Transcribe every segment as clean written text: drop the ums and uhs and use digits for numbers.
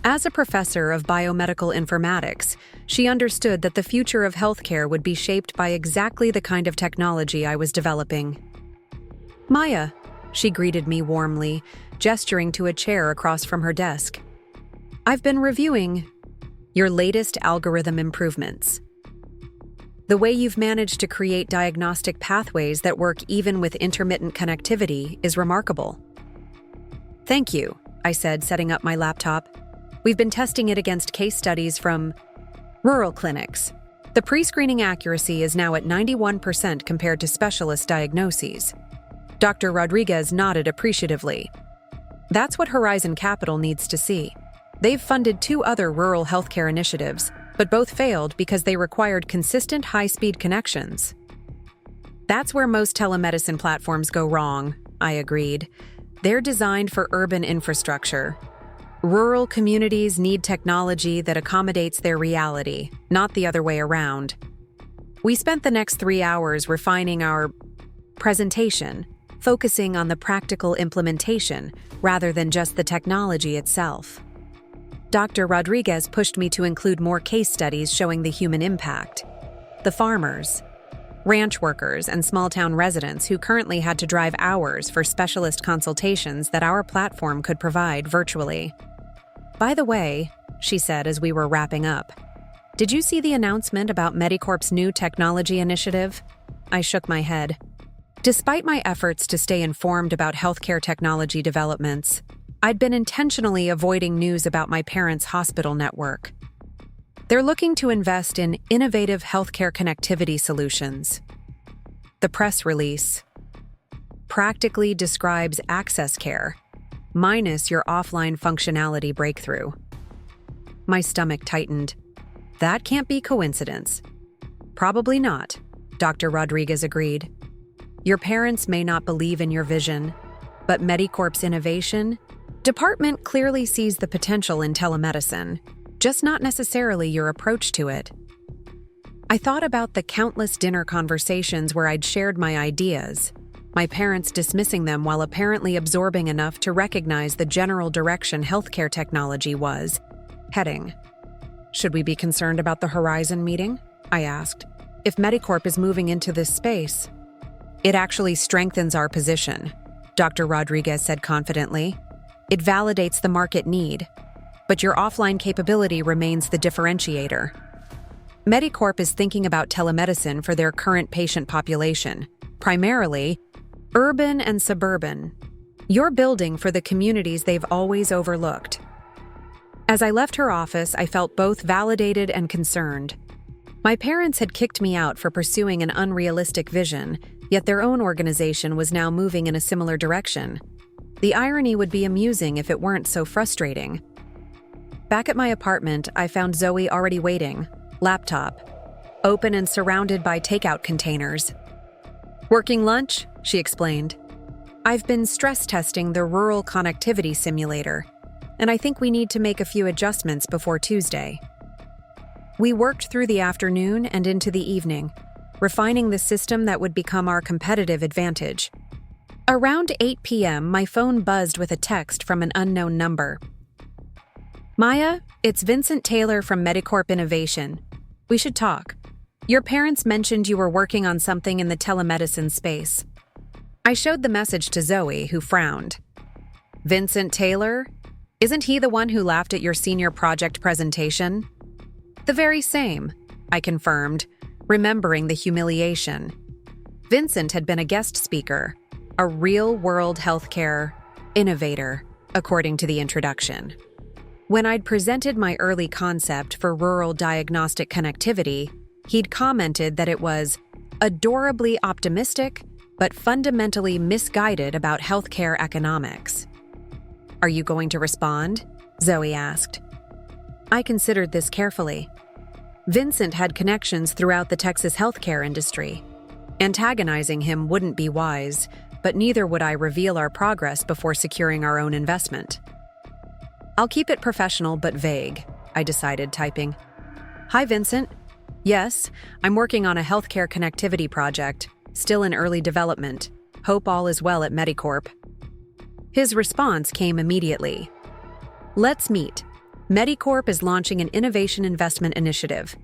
As a professor of biomedical informatics, she understood that the future of healthcare would be shaped by exactly the kind of technology I was developing. "Maya," she greeted me warmly, gesturing to a chair across from her desk. "I've been reviewing your latest algorithm improvements. The way you've managed to create diagnostic pathways that work even with intermittent connectivity is remarkable." "Thank you," I said, setting up my laptop. "We've been testing it against case studies from rural clinics. The pre-screening accuracy is now at 91% compared to specialist diagnoses." Dr. Rodriguez nodded appreciatively. "That's what Horizon Capital needs to see. They've funded 2 other rural healthcare initiatives, but both failed because they required consistent high-speed connections." "That's where most telemedicine platforms go wrong," I agreed. "They're designed for urban infrastructure. Rural communities need technology that accommodates their reality, not the other way around." We spent the next 3 hours refining our presentation, focusing on the practical implementation rather than just the technology itself. Dr. Rodriguez pushed me to include more case studies showing the human impact. The farmers, ranch workers, and small-town residents who currently had to drive hours for specialist consultations that our platform could provide virtually. "By the way," she said as we were wrapping up, "did you see the announcement about MediCorp's new technology initiative?" I shook my head. Despite my efforts to stay informed about healthcare technology developments, I'd been intentionally avoiding news about my parents' hospital network. They're looking to invest in innovative healthcare connectivity solutions. The press release practically describes access care, minus your offline functionality breakthrough. My stomach tightened. "That can't be coincidence." "Probably not," Dr. Rodriguez agreed. "Your parents may not believe in your vision, but MediCorp's innovation department clearly sees the potential in telemedicine, just not necessarily your approach to it." I thought about the countless dinner conversations where I'd shared my ideas, my parents dismissing them while apparently absorbing enough to recognize the general direction healthcare technology was heading. "Should we be concerned about the Horizon meeting?" I asked. "If MediCorp is moving into this space, it actually strengthens our position," Dr. Rodriguez said confidently. "It validates the market need, but your offline capability remains the differentiator. MediCorp is thinking about telemedicine for their current patient population, primarily urban and suburban. You're building for the communities they've always overlooked." As I left her office, I felt both validated and concerned. My parents had kicked me out for pursuing an unrealistic vision, yet their own organization was now moving in a similar direction. The irony would be amusing if it weren't so frustrating. Back at my apartment, I found Zoe already waiting, laptop open and surrounded by takeout containers. "Working lunch?" she explained. "I've been stress testing the rural connectivity simulator, and I think we need to make a few adjustments before Tuesday." We worked through the afternoon and into the evening, refining the system that would become our competitive advantage. Around 8 p.m., my phone buzzed with a text from an unknown number. "Maya, it's Vincent Taylor from MediCorp Innovation. We should talk. Your parents mentioned you were working on something in the telemedicine space." I showed the message to Zoe, who frowned. "Vincent Taylor? Isn't he the one who laughed at your senior project presentation?" "The very same," I confirmed, remembering the humiliation. Vincent had been a guest speaker, a real-world healthcare innovator, according to the introduction. When I'd presented my early concept for rural diagnostic connectivity, he'd commented that it was adorably optimistic, but fundamentally misguided about healthcare economics. "Are you going to respond?" Zoe asked. I considered this carefully. Vincent had connections throughout the Texas healthcare industry. Antagonizing him wouldn't be wise, but neither would I reveal our progress before securing our own investment. "I'll keep it professional but vague," I decided, typing. "Hi, Vincent. Yes, I'm working on a healthcare connectivity project, still in early development. Hope all is well at MediCorp." His response came immediately. "Let's meet. MediCorp is launching an innovation investment initiative.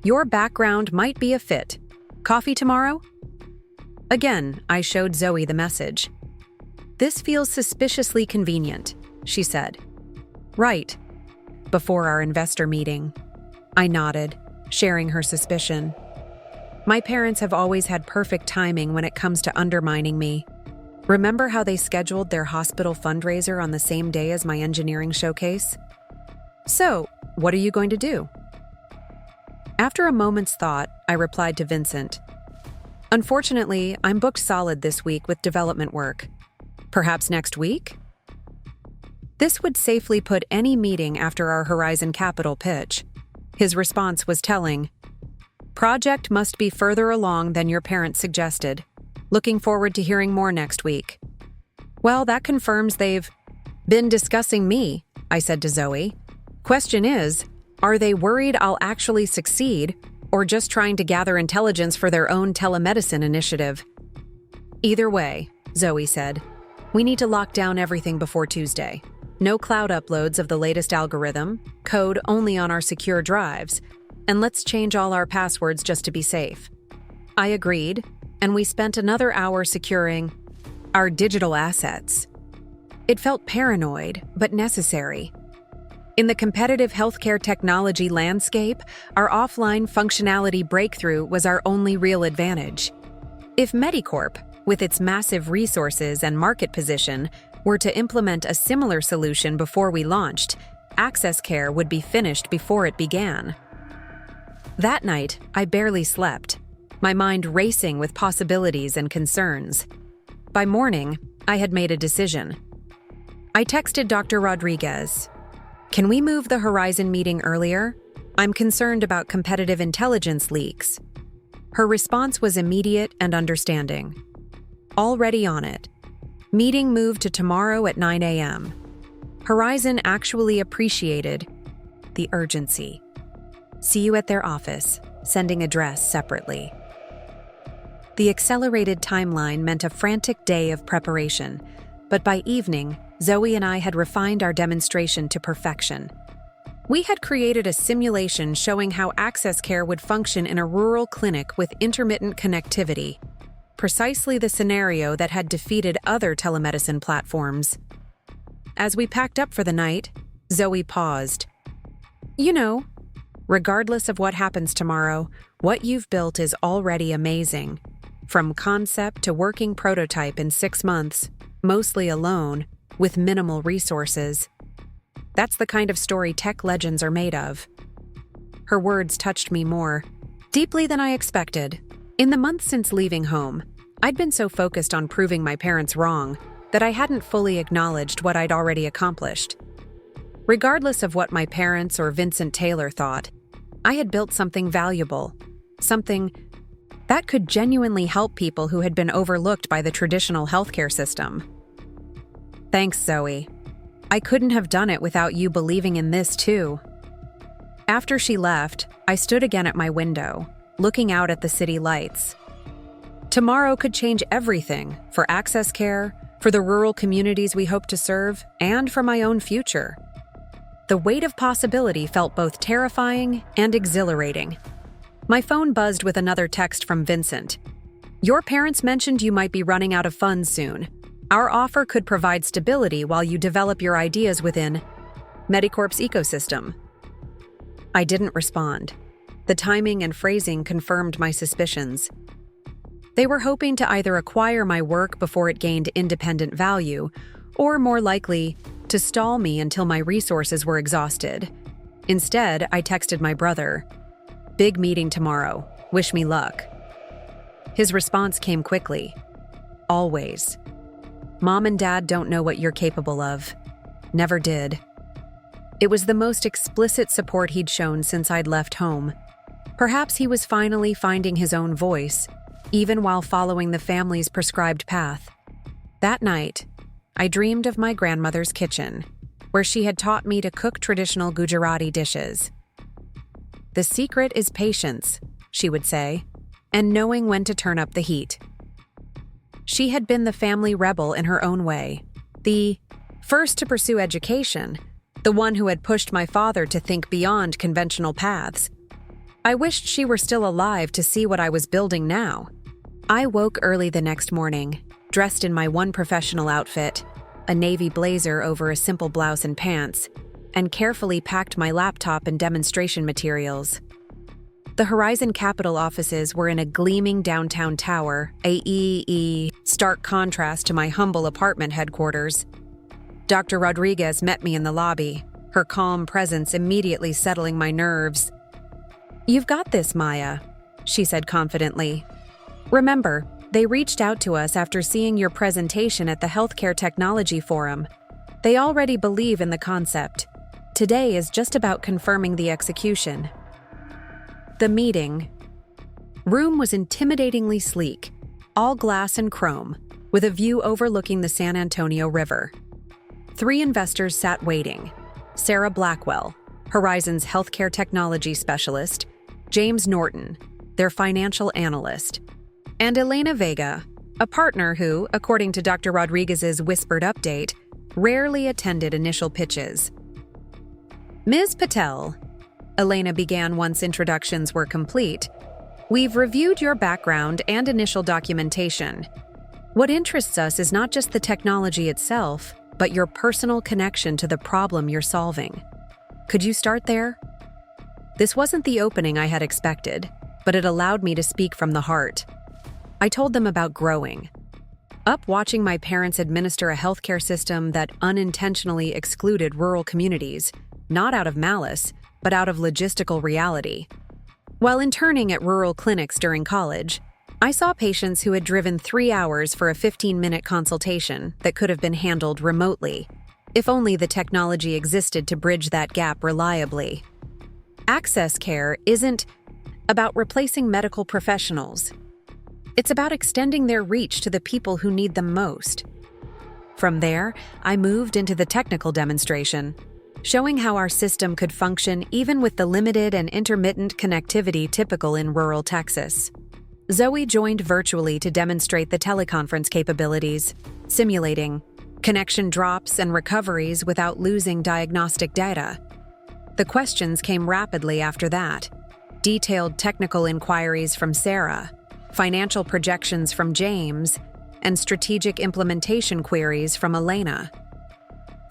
Your background might be a fit. Coffee tomorrow? Again, I showed Zoe the message. This feels suspiciously convenient, she said. Right. Before our investor meeting. I nodded, sharing her suspicion. My parents have always had perfect timing when it comes to undermining me. Remember how they scheduled their hospital fundraiser on the same day as my engineering showcase? So, what are you going to do? After a moment's thought, I replied to Vincent. Unfortunately, I'm booked solid this week with development work. Perhaps next week? This would safely put any meeting after our Horizon Capital pitch. His response was telling. Project must be further along than your parents suggested. Looking forward to hearing more next week. Well, that confirms they've been discussing me, I said to Zoe. Question is, are they worried I'll actually succeed or just trying to gather intelligence for their own telemedicine initiative? Either way, Zoe said, we need to lock down everything before Tuesday. No cloud uploads of the latest algorithm, code only on our secure drives, and let's change all our passwords just to be safe. I agreed, and we spent another hour securing our digital assets. It felt paranoid, but necessary. In the competitive healthcare technology landscape, our offline functionality breakthrough was our only real advantage. If MediCorp, with its massive resources and market position, were to implement a similar solution before we launched, Access Care would be finished before it began. That night, I barely slept, my mind racing with possibilities and concerns. By morning, I had made a decision. I texted Dr. Rodriguez. Can we move the Horizon meeting earlier? I'm concerned about competitive intelligence leaks. Her response was immediate and understanding. Already on it. Meeting moved to tomorrow at 9 a.m. Horizon actually appreciated the urgency. See you at their office, sending address separately. The accelerated timeline meant a frantic day of preparation, but by evening, Zoe and I had refined our demonstration to perfection. We had created a simulation showing how Access Care would function in a rural clinic with intermittent connectivity, precisely the scenario that had defeated other telemedicine platforms. As we packed up for the night, Zoe paused. You know, regardless of what happens tomorrow, what you've built is already amazing. From concept to working prototype in 6 months, mostly alone, with minimal resources. That's the kind of story tech legends are made of. Her words touched me more deeply than I expected. In the months since leaving home, I'd been so focused on proving my parents wrong that I hadn't fully acknowledged what I'd already accomplished. Regardless of what my parents or Vincent Taylor thought, I had built something valuable, something that could genuinely help people who had been overlooked by the traditional healthcare system. Thanks, Zoe. I couldn't have done it without you believing in this, too. After she left, I stood again at my window, looking out at the city lights. Tomorrow could change everything for Access Care, for the rural communities we hope to serve, and for my own future. The weight of possibility felt both terrifying and exhilarating. My phone buzzed with another text from Vincent. Your parents mentioned you might be running out of funds soon. Our offer could provide stability while you develop your ideas within MediCorp's ecosystem. I didn't respond. The timing and phrasing confirmed my suspicions. They were hoping to either acquire my work before it gained independent value, or more likely, to stall me until my resources were exhausted. Instead, I texted my brother, "Big meeting tomorrow. Wish me luck." His response came quickly. Always. Mom and Dad don't know what you're capable of. Never did. It was the most explicit support he'd shown since I'd left home. Perhaps he was finally finding his own voice, even while following the family's prescribed path. That night, I dreamed of my grandmother's kitchen, where she had taught me to cook traditional Gujarati dishes. The secret is patience, she would say, and knowing when to turn up the heat. She had been the family rebel in her own way, the first to pursue education, the one who had pushed my father to think beyond conventional paths. I wished she were still alive to see what I was building now. I woke early the next morning, dressed in my one professional outfit, a navy blazer over a simple blouse and pants, and carefully packed my laptop and demonstration materials. The Horizon Capital offices were in a gleaming downtown tower, a stark contrast to my humble apartment headquarters. Dr. Rodriguez met me in the lobby, her calm presence immediately settling my nerves. "You've got this, Maya," she said confidently. "Remember, they reached out to us after seeing your presentation at the Healthcare Technology Forum. They already believe in the concept. Today is just about confirming the execution." The meeting room was intimidatingly sleek, all glass and chrome, with a view overlooking the San Antonio River. 3 investors sat waiting: Sarah Blackwell, Horizon's healthcare technology specialist; James Norton, their financial analyst; and Elena Vega, a partner who, according to Dr. Rodriguez's whispered update, rarely attended initial pitches. "Ms. Patel," Elena began once introductions were complete, "we've reviewed your background and initial documentation. What interests us is not just the technology itself, but your personal connection to the problem you're solving. Could you start there?" This wasn't the opening I had expected, but it allowed me to speak from the heart. I told them about growing up watching my parents administer a healthcare system that unintentionally excluded rural communities, not out of malice, but out of logistical reality. While interning at rural clinics during college, I saw patients who had driven 3 hours for a 15-minute consultation that could have been handled remotely, if only the technology existed to bridge that gap reliably. Access care isn't about replacing medical professionals. It's about extending their reach to the people who need them most. From there, I moved into the technical demonstration, showing how our system could function even with the limited and intermittent connectivity typical in rural Texas. Zoe joined virtually to demonstrate the teleconference capabilities, simulating connection drops and recoveries without losing diagnostic data. The questions came rapidly after that: detailed technical inquiries from Sarah, financial projections from James, and strategic implementation queries from Elena.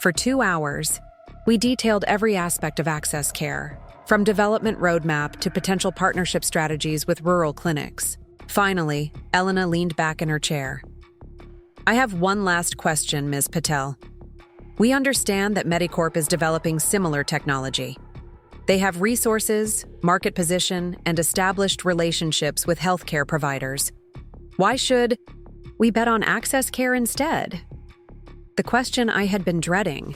For 2 hours, we detailed every aspect of access care, from development roadmap to potential partnership strategies with rural clinics. Finally, Elena leaned back in her chair. "I have one last question, Ms. Patel. We understand that MediCorp is developing similar technology. They have resources, market position, and established relationships with healthcare providers. Why should we bet on access care instead?" The question I had been dreading.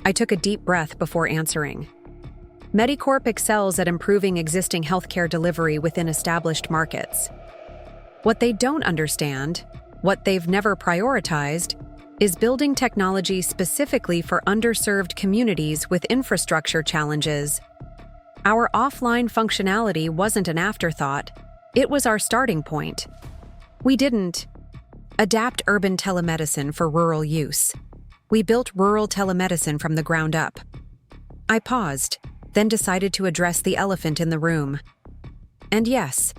I took a deep breath before answering. MediCorp excels at improving existing healthcare delivery within established markets. What they don't understand, what they've never prioritized, is building technology specifically for underserved communities with infrastructure challenges. Our offline functionality wasn't an afterthought, it was our starting point. We didn't adapt urban telemedicine for rural use. We built rural telemedicine from the ground up. I paused, then decided to address the elephant in the room. And yes,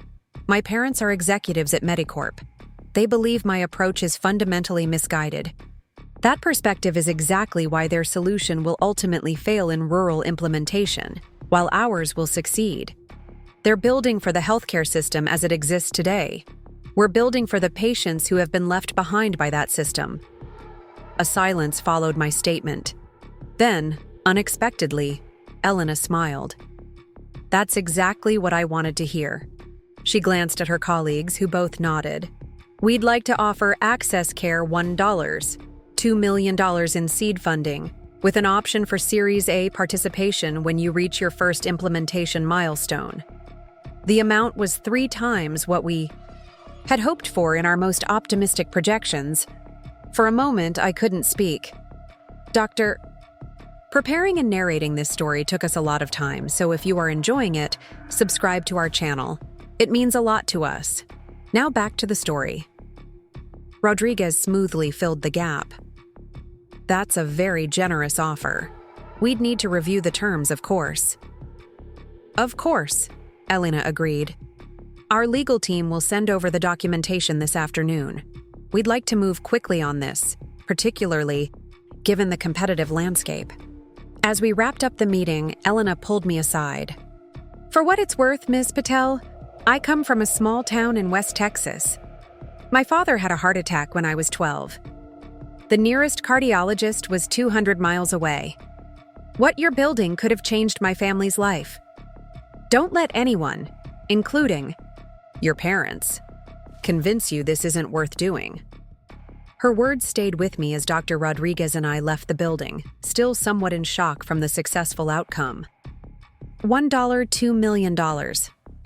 my parents are executives at MediCorp. They believe my approach is fundamentally misguided. That perspective is exactly why their solution will ultimately fail in rural implementation, while ours will succeed. They're building for the healthcare system as it exists today. We're building for the patients who have been left behind by that system. A silence followed my statement. Then, unexpectedly, Elena smiled. "That's exactly what I wanted to hear." She glanced at her colleagues, who both nodded. "We'd like to offer Access Care $1, $2 million in seed funding, with an option for Series A participation when you reach your first implementation milestone." The amount was 3 times what we had hoped for in our most optimistic projections. For a moment, I couldn't speak. Dr. Preparing and narrating this story took us a lot of time, so if you are enjoying it, subscribe to our channel. It means a lot to us. Now back to the story. Rodriguez smoothly filled the gap. "That's a very generous offer. We'd need to review the terms, of course. Of course, Elena agreed. Our legal team will send over the documentation this afternoon. We'd like to move quickly on this, particularly given the competitive landscape. As we wrapped up the meeting, Elena pulled me aside. For what it's worth, Ms. Patel, I come from a small town in West Texas. My father had a heart attack when I was 12. The nearest cardiologist was 200 miles away. What you're building could have changed my family's life. Don't let anyone, including your parents, convince you this isn't worth doing. Her words stayed with me as Dr. Rodriguez and I left the building, still somewhat in shock from the successful outcome. $1, $2 million,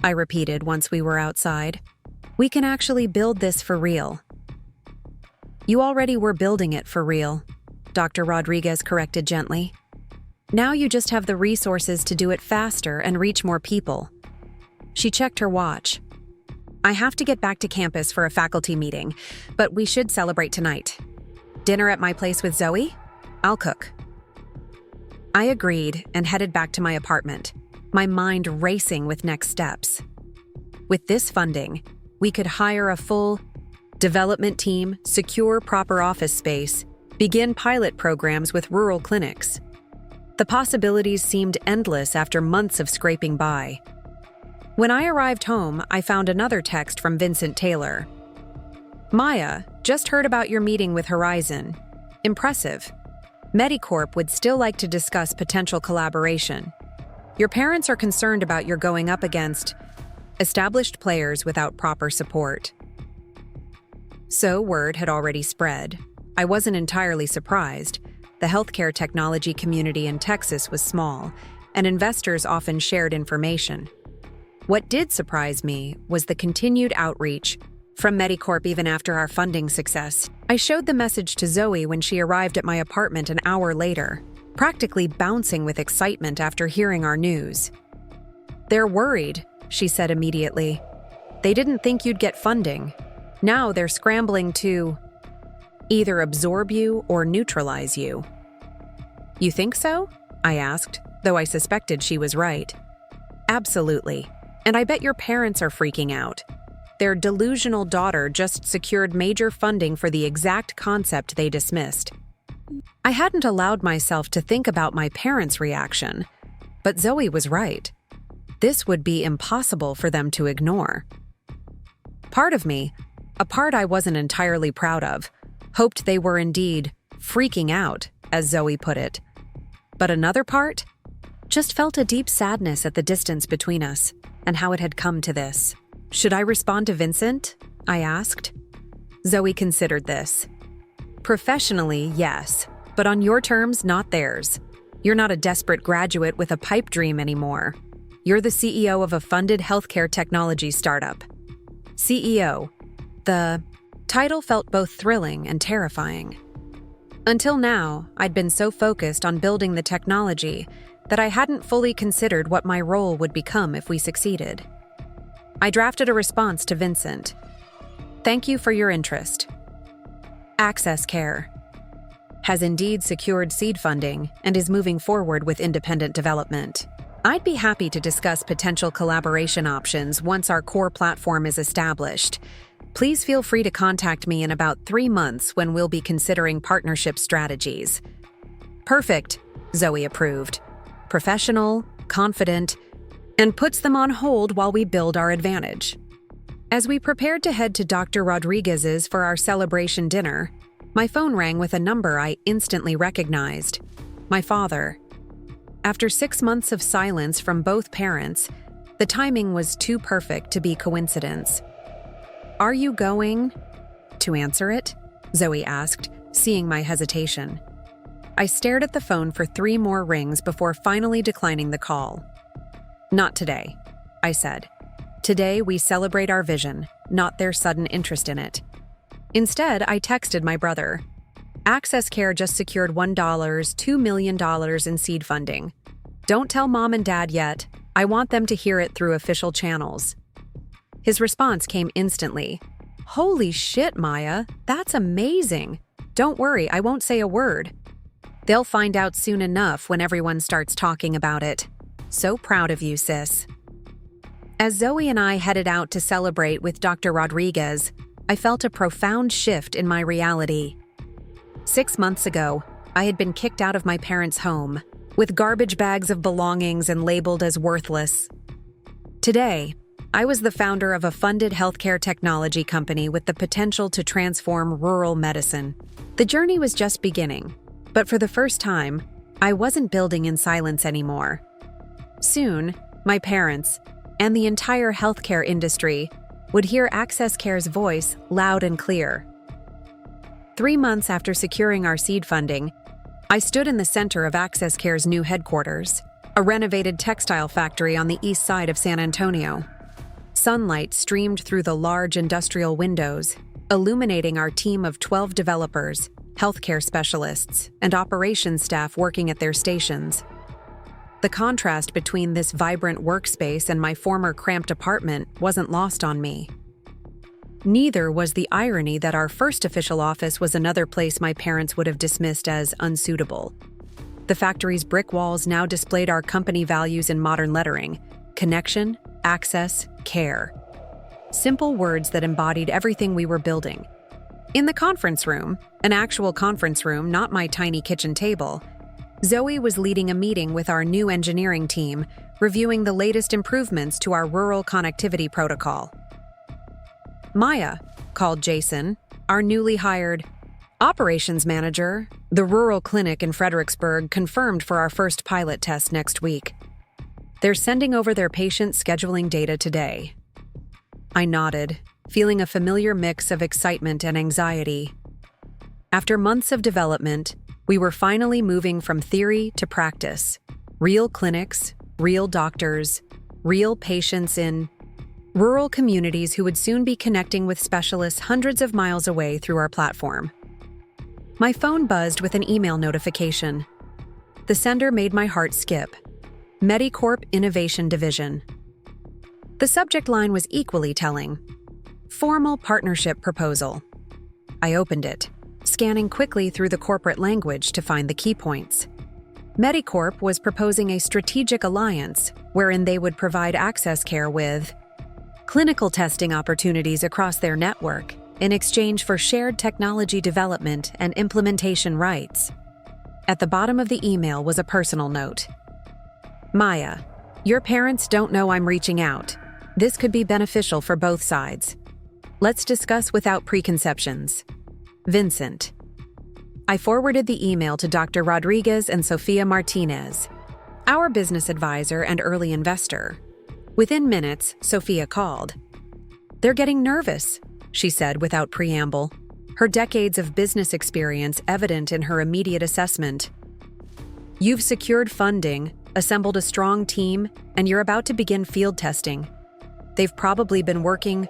I repeated once we were outside. We can actually build this for real. You already were building it for real, Dr. Rodriguez corrected gently. Now you just have the resources to do it faster and reach more people. She checked her watch. I have to get back to campus for a faculty meeting, but we should celebrate tonight. Dinner at my place with Zoe? I'll cook. I agreed and headed back to my apartment, my mind racing with next steps. With this funding, we could hire a full development team, secure proper office space, begin pilot programs with rural clinics. The possibilities seemed endless after months of scraping by. When I arrived home, I found another text from Vincent Taylor. Maya, just heard about your meeting with Horizon. Impressive. MediCorp would still like to discuss potential collaboration. Your parents are concerned about your going up against established players without proper support. So word had already spread. I wasn't entirely surprised. The healthcare technology community in Texas was small, and investors often shared information. What did surprise me was the continued outreach from MediCorp even after our funding success. I showed the message to Zoe when she arrived at my apartment an hour later, practically bouncing with excitement after hearing our news. They're worried, she said immediately. They didn't think you'd get funding. Now they're scrambling to either absorb you or neutralize you. You think so? I asked, though I suspected she was right. Absolutely. And I bet your parents are freaking out. Their delusional daughter just secured major funding for the exact concept they dismissed. I hadn't allowed myself to think about my parents' reaction, but Zoe was right. This would be impossible for them to ignore. Part of me, a part I wasn't entirely proud of, hoped they were indeed freaking out, as Zoe put it. But another part just felt a deep sadness at the distance between us and how it had come to this. Should I respond to Vincent? I asked. Zoe considered this. Professionally, yes, but on your terms, not theirs. You're not a desperate graduate with a pipe dream anymore. You're the CEO of a funded healthcare technology startup. CEO. The title felt both thrilling and terrifying. Until now, I'd been so focused on building the technology that I hadn't fully considered what my role would become if we succeeded. I drafted a response to Vincent. Thank you for your interest. Access Care has indeed secured seed funding and is moving forward with independent development. I'd be happy to discuss potential collaboration options once our core platform is established. Please feel free to contact me in about 3 months when we'll be considering partnership strategies. Perfect, Zoe approved. Professional, confident, and puts them on hold while we build our advantage. As we prepared to head to Dr. Rodriguez's for our celebration dinner, my phone rang with a number I instantly recognized. My father. After 6 months of silence from both parents, the timing was too perfect to be coincidence. Are you going to answer it? Zoe asked, seeing my hesitation. I stared at the phone for 3 more rings before finally declining the call. Not today, I said. Today we celebrate our vision, not their sudden interest in it. Instead, I texted my brother. Access Care just secured $1, $2 million in seed funding. Don't tell Mom and Dad yet. I want them to hear it through official channels. His response came instantly. Holy shit, Maya, that's amazing. Don't worry, I won't say a word. They'll find out soon enough when everyone starts talking about it. So proud of you, sis. As Zoe and I headed out to celebrate with Dr. Rodriguez, I felt a profound shift in my reality. 6 months ago, I had been kicked out of my parents' home, with garbage bags of belongings and labeled as worthless. Today, I was the founder of a funded healthcare technology company with the potential to transform rural medicine. The journey was just beginning, but for the first time, I wasn't building in silence anymore. Soon, my parents, and the entire healthcare industry, would hear Access Care's voice loud and clear. 3 months after securing our seed funding, I stood in the center of Access Care's new headquarters, a renovated textile factory on the east side of San Antonio. Sunlight streamed through the large industrial windows, illuminating our team of 12 developers, healthcare specialists, and operations staff working at their stations. The contrast between this vibrant workspace and my former cramped apartment wasn't lost on me. Neither was the irony that our first official office was another place my parents would have dismissed as unsuitable. The factory's brick walls now displayed our company values in modern lettering: connection, access, care. Simple words that embodied everything we were building. In the conference room, an actual conference room, not my tiny kitchen table, Zoe was leading a meeting with our new engineering team, reviewing the latest improvements to our rural connectivity protocol. Maya, called Jason, our newly hired operations manager, the rural clinic in Fredericksburg confirmed for our first pilot test next week. They're sending over their patient scheduling data today. I nodded, feeling a familiar mix of excitement and anxiety. After months of development, we were finally moving from theory to practice. Real clinics, real doctors, real patients in rural communities who would soon be connecting with specialists hundreds of miles away through our platform. My phone buzzed with an email notification. The sender made my heart skip. MediCorp Innovation Division. The subject line was equally telling. Formal partnership proposal. I opened it, scanning quickly through the corporate language to find the key points. MediCorp was proposing a strategic alliance wherein they would provide Access Care with clinical testing opportunities across their network in exchange for shared technology development and implementation rights. At the bottom of the email was a personal note. Maya, your parents don't know I'm reaching out. This could be beneficial for both sides. Let's discuss without preconceptions. Vincent. I forwarded the email to Dr. Rodriguez and Sofia Martinez, our business advisor and early investor. Within minutes, Sofia called. They're getting nervous, she said without preamble, her decades of business experience evident in her immediate assessment. You've secured funding, assembled a strong team, and you're about to begin field testing. They've probably been working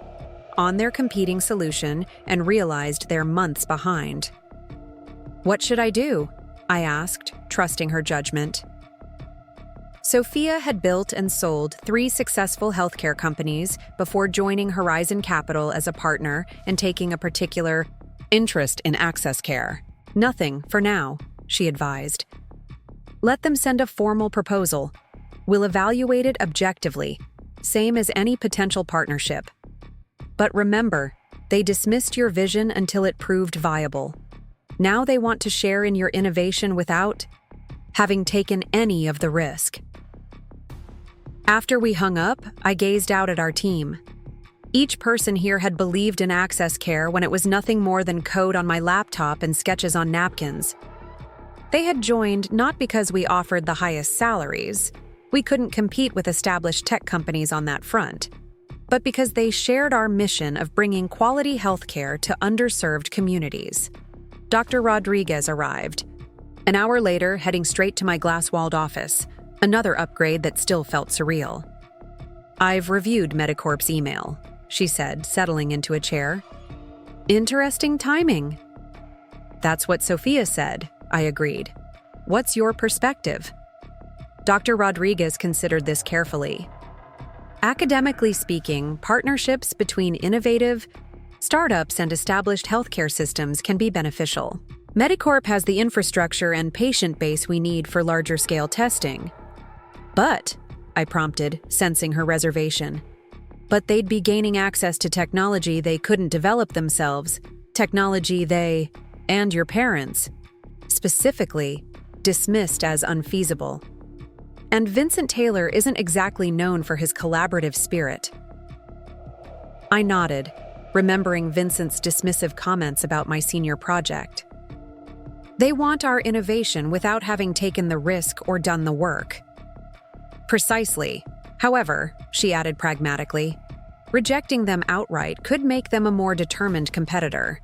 on their competing solution and realized they're months behind. What should I do? I asked, trusting her judgment. Sofia had built and sold 3 successful healthcare companies before joining Horizon Capital as a partner and taking a particular interest in Access Care. Nothing for now, she advised. Let them send a formal proposal. We'll evaluate it objectively, same as any potential partnership. But remember, they dismissed your vision until it proved viable. Now they want to share in your innovation without having taken any of the risk. After we hung up, I gazed out at our team. Each person here had believed in Access Care when it was nothing more than code on my laptop and sketches on napkins. They had joined not because we offered the highest salaries. We couldn't compete with established tech companies on that front. But because they shared our mission of bringing quality healthcare to underserved communities. Dr. Rodriguez arrived. An hour later, heading straight to my glass-walled office, another upgrade that still felt surreal. I've reviewed MediCorp's email, she said, settling into a chair. Interesting timing. That's what Sofia said, I agreed. What's your perspective? Dr. Rodriguez considered this carefully. Academically speaking, partnerships between innovative startups and established healthcare systems can be beneficial. MediCorp has the infrastructure and patient base we need for larger-scale testing. But, I prompted, sensing her reservation. But they'd be gaining access to technology they couldn't develop themselves, technology they, and your parents, specifically, dismissed as unfeasible. And Vincent Taylor isn't exactly known for his collaborative spirit. I nodded, remembering Vincent's dismissive comments about my senior project. They want our innovation without having taken the risk or done the work. Precisely. However, she added pragmatically, rejecting them outright could make them a more determined competitor.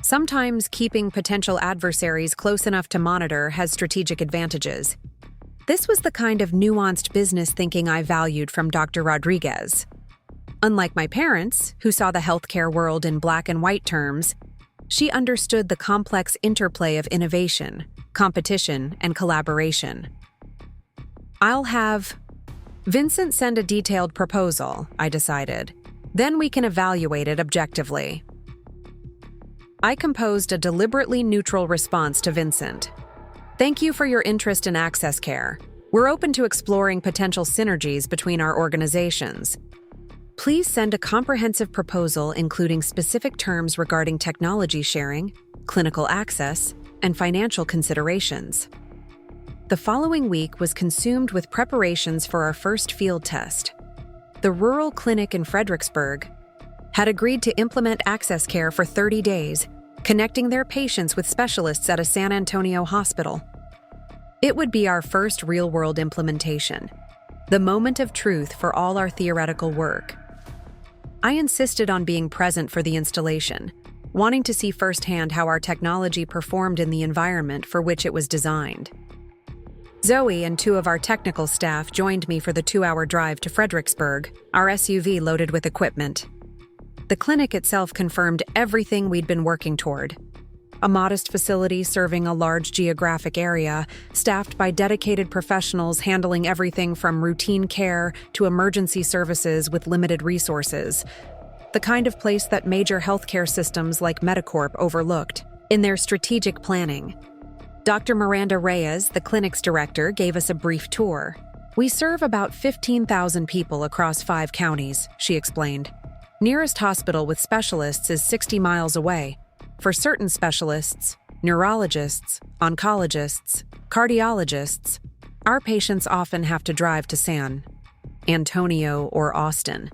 Sometimes keeping potential adversaries close enough to monitor has strategic advantages. This was the kind of nuanced business thinking I valued from Dr. Rodriguez. Unlike my parents, who saw the healthcare world in black and white terms, she understood the complex interplay of innovation, competition, and collaboration. I'll have Vincent send a detailed proposal, I decided. Then we can evaluate it objectively. I composed a deliberately neutral response to Vincent. Thank you for your interest in access care. We're open to exploring potential synergies between our organizations. Please send a comprehensive proposal including specific terms regarding technology sharing, clinical access, and financial considerations. The following week was consumed with preparations for our first field test. The rural clinic in Fredericksburg had agreed to implement access care for 30 days, connecting their patients with specialists at a San Antonio hospital. It would be our first real-world implementation, the moment of truth for all our theoretical work. I insisted on being present for the installation, wanting to see firsthand how our technology performed in the environment for which it was designed. Zoe and 2 of our technical staff joined me for the 2-hour drive to Fredericksburg, our SUV loaded with equipment. The clinic itself confirmed everything we'd been working toward. A modest facility serving a large geographic area, staffed by dedicated professionals handling everything from routine care to emergency services with limited resources. The kind of place that major healthcare systems like MediCorp overlooked in their strategic planning. Dr. Miranda Reyes, the clinic's director, gave us a brief tour. We serve about 15,000 people across 5 counties, she explained. Nearest hospital with specialists is 60 miles away. For certain specialists, neurologists, oncologists, cardiologists, our patients often have to drive to San Antonio or Austin.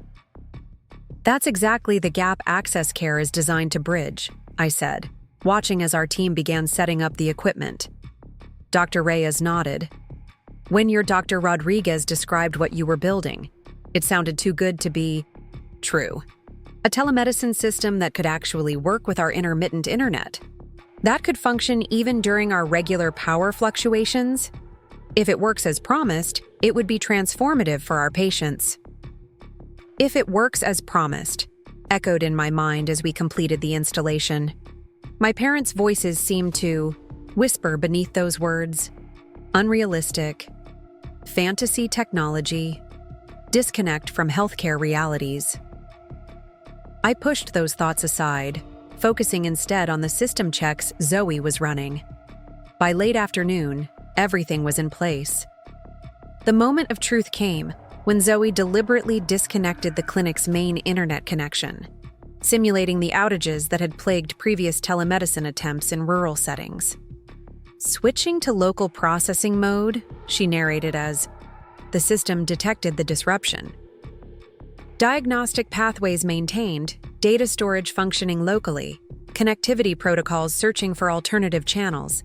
That's exactly the gap access care is designed to bridge, I said, watching as our team began setting up the equipment. Dr. Reyes nodded. When your Dr. Rodriguez described what you were building, it sounded too good to be true. A telemedicine system that could actually work with our intermittent internet. That could function even during our regular power fluctuations. If it works as promised, it would be transformative for our patients. If it works as promised, echoed in my mind as we completed the installation. My parents' voices seemed to whisper beneath those words. Unrealistic, fantasy technology, disconnect from healthcare realities. I pushed those thoughts aside, focusing instead on the system checks Zoe was running. By late afternoon, everything was in place. The moment of truth came when Zoe deliberately disconnected the clinic's main internet connection, simulating the outages that had plagued previous telemedicine attempts in rural settings. Switching to local processing mode, she narrated as, the system detected the disruption. Diagnostic pathways maintained, data storage functioning locally, connectivity protocols searching for alternative channels.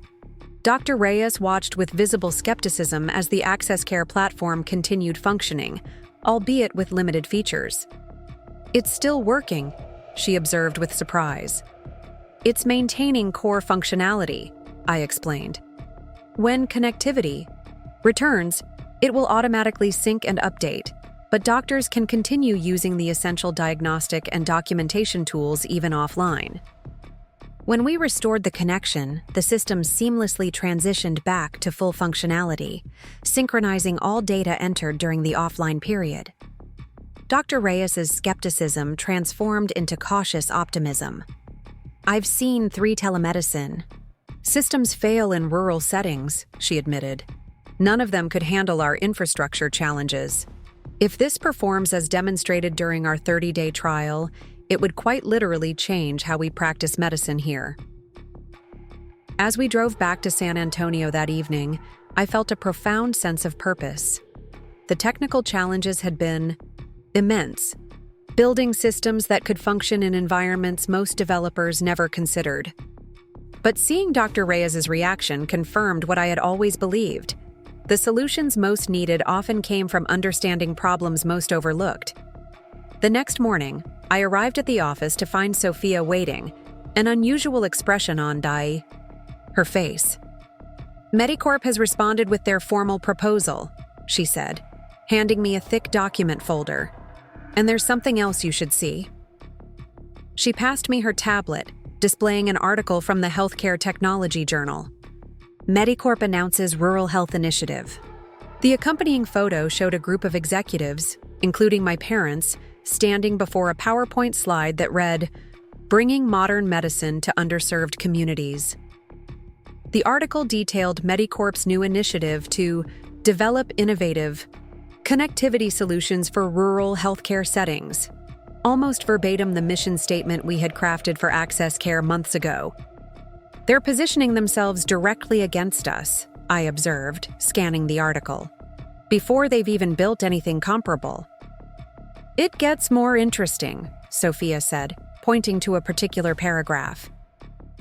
Dr. Reyes watched with visible skepticism as the Access Care platform continued functioning, albeit with limited features. It's still working, she observed with surprise. It's maintaining core functionality, I explained. When connectivity returns, it will automatically sync and update, but doctors can continue using the essential diagnostic and documentation tools even offline. When we restored the connection, the system seamlessly transitioned back to full functionality, synchronizing all data entered during the offline period. Dr. Reyes's skepticism transformed into cautious optimism. I've seen 3 telemedicine, Systems fail in rural settings, she admitted. None of them could handle our infrastructure challenges. If this performs as demonstrated during our 30-day trial, it would quite literally change how we practice medicine here. As we drove back to San Antonio that evening, I felt a profound sense of purpose. The technical challenges had been immense, building systems that could function in environments most developers never considered. But seeing Dr. Reyes's reaction confirmed what I had always believed. The solutions most needed often came from understanding problems most overlooked. The next morning, I arrived at the office to find Sophia waiting, an unusual expression on her face. MediCorp has responded with their formal proposal, she said, handing me a thick document folder. And there's something else you should see. She passed me her tablet, displaying an article from the Healthcare Technology Journal. MediCorp announces Rural Health Initiative. The accompanying photo showed a group of executives, including my parents, standing before a PowerPoint slide that read, "Bringing Modern Medicine to Underserved Communities." The article detailed MediCorp's new initiative to develop innovative connectivity solutions for rural healthcare settings, almost verbatim the mission statement we had crafted for Access Care months ago. They're positioning themselves directly against us, I observed, scanning the article, before they've even built anything comparable. It gets more interesting, Sophia said, pointing to a particular paragraph.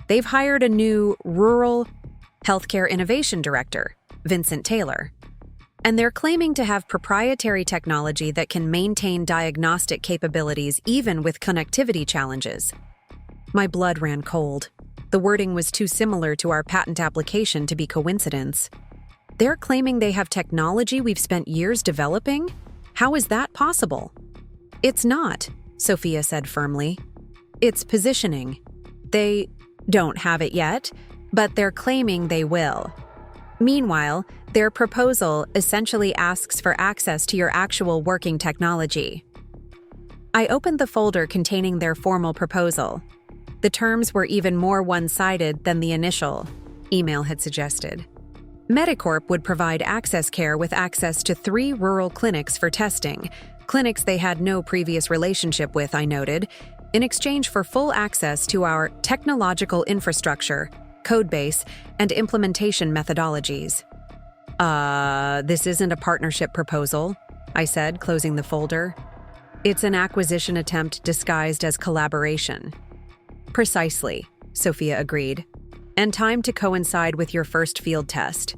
They've hired a new Rural Healthcare Innovation Director, Vincent Taylor, and they're claiming to have proprietary technology that can maintain diagnostic capabilities even with connectivity challenges. My blood ran cold. The wording was too similar to our patent application to be coincidence. They're claiming they have technology we've spent years developing? How is that possible? It's not, Sophia said firmly. It's positioning. They don't have it yet, but they're claiming they will. Meanwhile, their proposal essentially asks for access to your actual working technology. I opened the folder containing their formal proposal. The terms were even more one-sided than the initial email had suggested. MediCorp would provide Access Care with access to 3 rural clinics for testing, clinics they had no previous relationship with, I noted, in exchange for full access to our technological infrastructure, codebase, and implementation methodologies. This isn't a partnership proposal, I said, closing the folder. It's an acquisition attempt disguised as collaboration. Precisely, Sophia agreed. And timed to coincide with your first field test.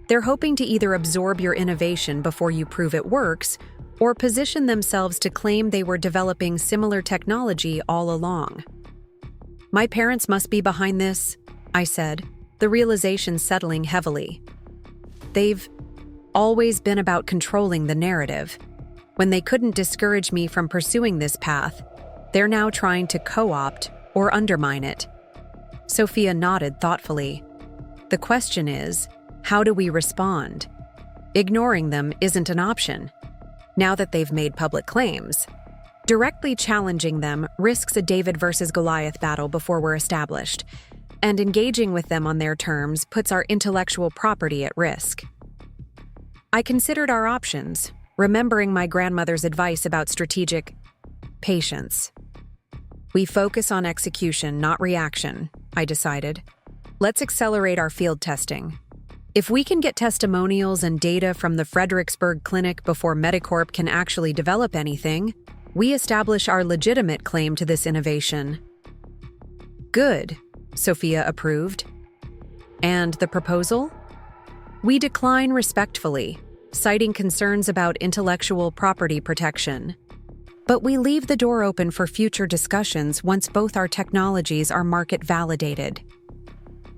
They're hoping to either absorb your innovation before you prove it works, or position themselves to claim they were developing similar technology all along. My parents must be behind this, I said, the realization settling heavily. They've always been about controlling the narrative. When they couldn't discourage me from pursuing this path, they're now trying to co-opt or undermine it. Sophia nodded thoughtfully. The question is, how do we respond? Ignoring them isn't an option. Now that they've made public claims, directly challenging them risks a David versus Goliath battle before we're established, and engaging with them on their terms puts our intellectual property at risk. I considered our options, remembering my grandmother's advice about strategic patience. We focus on execution, not reaction, I decided. Let's accelerate our field testing. If we can get testimonials and data from the Fredericksburg clinic before MediCorp can actually develop anything, we establish our legitimate claim to this innovation. Good, Sophia approved. And the proposal? We decline respectfully, citing concerns about intellectual property protection. But we leave the door open for future discussions once both our technologies are market validated.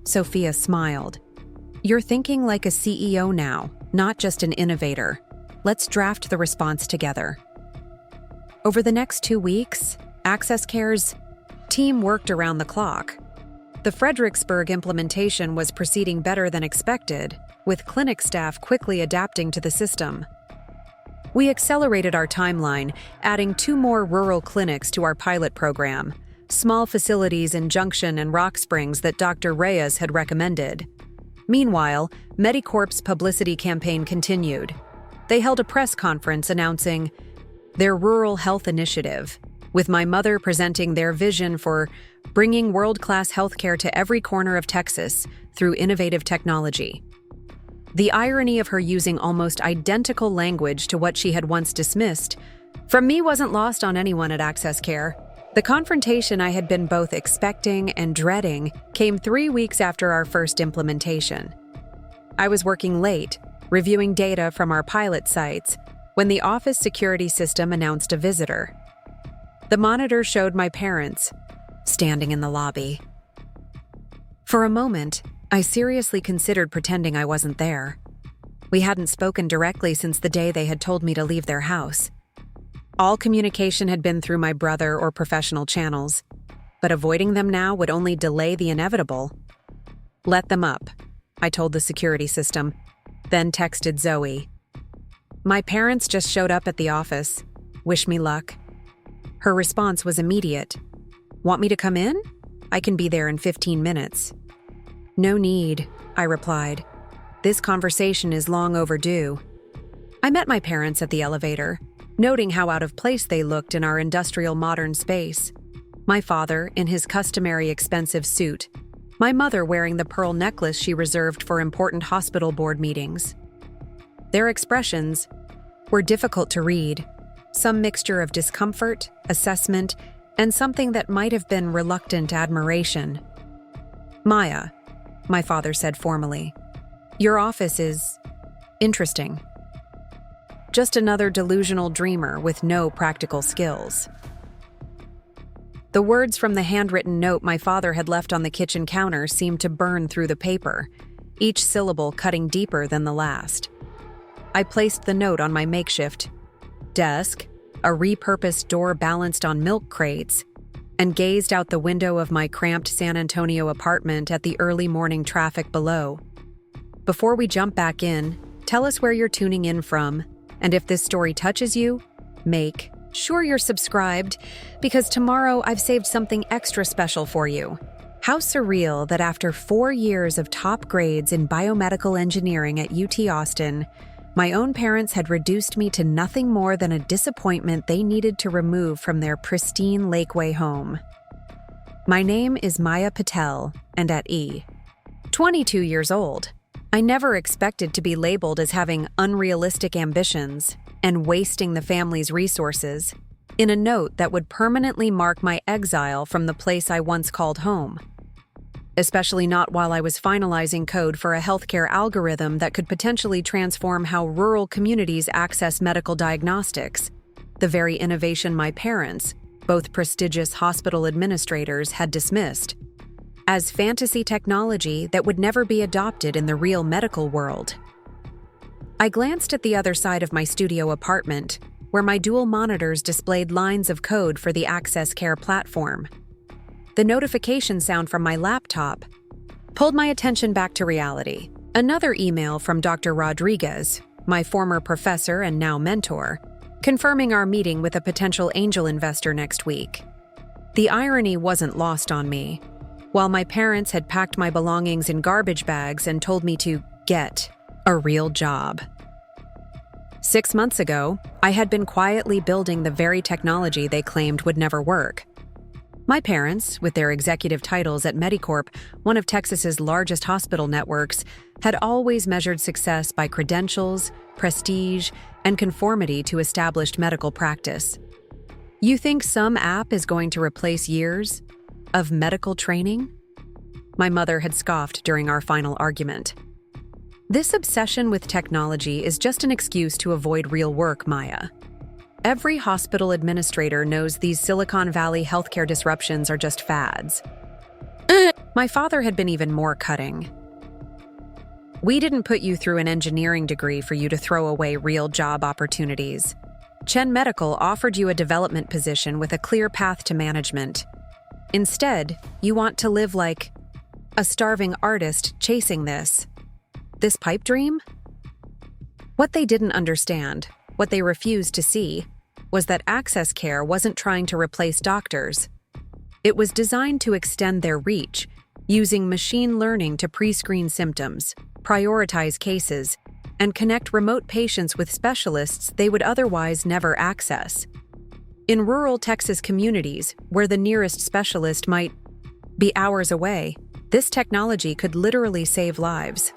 Sophia smiled. You're thinking like a CEO now, not just an innovator. Let's draft the response together. Over the next 2 weeks, Access Care's team worked around the clock. The Fredericksburg implementation was proceeding better than expected, with clinic staff quickly adapting to the system. We accelerated our timeline, adding 2 more rural clinics to our pilot program, small facilities in Junction and Rock Springs that Dr. Reyes had recommended. Meanwhile, MediCorp's publicity campaign continued. They held a press conference announcing their rural health initiative, with my mother presenting their vision for bringing world-class healthcare to every corner of Texas through innovative technology. The irony of her using almost identical language to what she had once dismissed from me wasn't lost on anyone at Access Care. The confrontation I had been both expecting and dreading came 3 weeks after our first implementation. I was working late, reviewing data from our pilot sites, when the office security system announced a visitor. The monitor showed my parents, standing in the lobby. For a moment, I seriously considered pretending I wasn't there. We hadn't spoken directly since the day they had told me to leave their house. All communication had been through my brother or professional channels, but avoiding them now would only delay the inevitable. "Let them up," I told the security system, then texted Zoe. "My parents just showed up at the office. Wish me luck." Her response was immediate. "Want me to come in? I can be there in 15 minutes. "No need," I replied. "This conversation is long overdue." I met my parents at the elevator, noting how out of place they looked in our industrial modern space. My father in his customary expensive suit, my mother wearing the pearl necklace she reserved for important hospital board meetings. Their expressions were difficult to read, some mixture of discomfort, assessment, and something that might have been reluctant admiration. "Maya," my father said formally, "your office is interesting. Just another delusional dreamer with no practical skills." The words from the handwritten note my father had left on the kitchen counter seemed to burn through the paper, each syllable cutting deeper than the last. I placed the note on my makeshift desk, a repurposed door balanced on milk crates, and gazed out the window of my cramped San Antonio apartment at the early morning traffic below. Before we jump back in, tell us where you're tuning in from, and if this story touches you, make sure you're subscribed, because tomorrow I've saved something extra special for you. How surreal that after 4 years of top grades in biomedical engineering at UT Austin, my own parents had reduced me to nothing more than a disappointment they needed to remove from their pristine Lakeway home. My name is Maya Patel, and at 22 years old, I never expected to be labeled as having unrealistic ambitions and wasting the family's resources in a note that would permanently mark my exile from the place I once called home. Especially not while I was finalizing code for a healthcare algorithm that could potentially transform how rural communities access medical diagnostics, the very innovation my parents, both prestigious hospital administrators, had dismissed as fantasy technology that would never be adopted in the real medical world. I glanced at the other side of my studio apartment, where my dual monitors displayed lines of code for the Access Care platform. The notification sound from my laptop pulled my attention back to reality. Another email from Dr. Rodriguez, my former professor and now mentor, confirming our meeting with a potential angel investor next week. The irony wasn't lost on me. While my parents had packed my belongings in garbage bags and told me to get a real job. 6 months ago, I had been quietly building the very technology they claimed would never work. My parents, with their executive titles at MediCorp, one of Texas's largest hospital networks, had always measured success by credentials, prestige, and conformity to established medical practice. You think some app is going to replace years of medical training? My mother had scoffed during our final argument. This obsession with technology is just an excuse to avoid real work, Maya. Every hospital administrator knows these Silicon Valley healthcare disruptions are just fads. My father had been even more cutting. We didn't put you through an engineering degree for you to throw away real job opportunities. Chen Medical offered you a development position with a clear path to management. Instead, you want to live like a starving artist chasing this pipe dream? What they didn't understand, what they refused to see, was that Access Care wasn't trying to replace doctors. It was designed to extend their reach, using machine learning to pre-screen symptoms, prioritize cases, and connect remote patients with specialists they would otherwise never access. In rural Texas communities, where the nearest specialist might be hours away, this technology could literally save lives.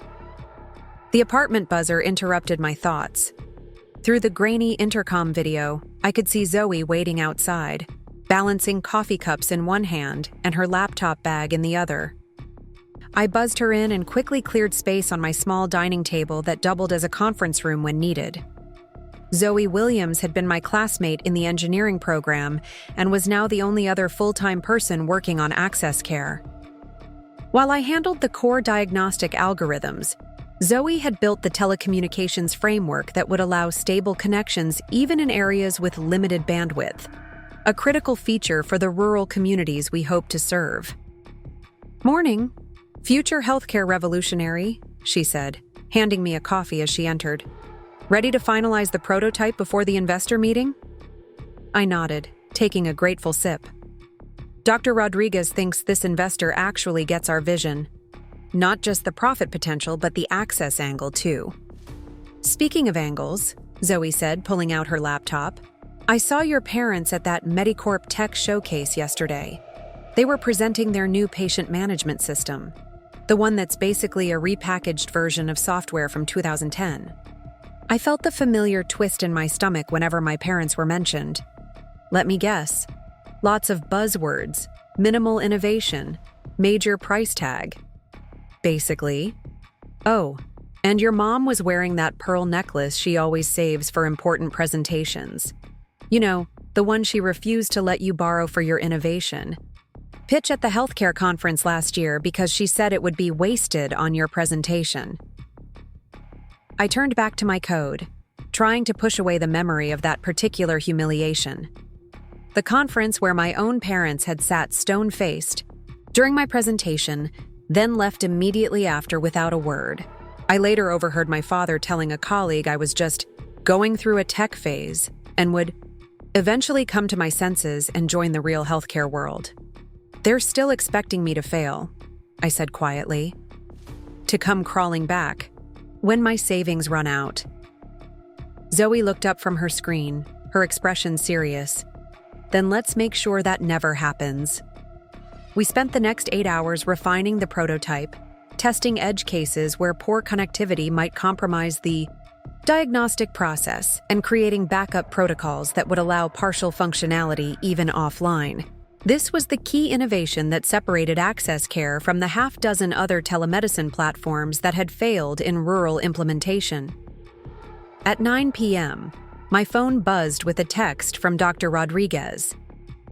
The apartment buzzer interrupted my thoughts. Through the grainy intercom video, I could see Zoe waiting outside, balancing coffee cups in one hand and her laptop bag in the other. I buzzed her in and quickly cleared space on my small dining table that doubled as a conference room when needed. Zoe Williams had been my classmate in the engineering program and was now the only other full-time person working on access care. While I handled the core diagnostic algorithms, Zoe had built the telecommunications framework that would allow stable connections even in areas with limited bandwidth, a critical feature for the rural communities we hope to serve. "Morning, future healthcare revolutionary," she said, handing me a coffee as she entered. "Ready to finalize the prototype before the investor meeting?" I nodded, taking a grateful sip. "Dr. Rodriguez thinks this investor actually gets our vision. Not just the profit potential, but the access angle, too." "Speaking of angles," Zoe said, pulling out her laptop, "I saw your parents at that MediCorp tech showcase yesterday. They were presenting their new patient management system, the one that's basically a repackaged version of software from 2010. I felt the familiar twist in my stomach whenever my parents were mentioned. Let me guess. Lots of buzzwords, minimal innovation, major price tag. Basically. Oh, and your mom was wearing that pearl necklace she always saves for important presentations. You know, the one she refused to let you borrow for your innovation. Pitch at the healthcare conference last year because she said it would be wasted on your presentation." I turned back to my code, trying to push away the memory of that particular humiliation. The conference where my own parents had sat stone-faced during my presentation, then left immediately after without a word. I later overheard my father telling a colleague I was just going through a tech phase and would eventually come to my senses and join the real healthcare world. "They're still expecting me to fail," I said quietly, "to come crawling back when my savings run out." Zoe looked up from her screen, her expression serious. "Then let's make sure that never happens." We spent the next 8 hours refining the prototype, testing edge cases where poor connectivity might compromise the diagnostic process, and creating backup protocols that would allow partial functionality even offline. This was the key innovation that separated access care from the half-dozen other telemedicine platforms that had failed in rural implementation. At 9 p.m., my phone buzzed with a text from Dr. Rodriguez.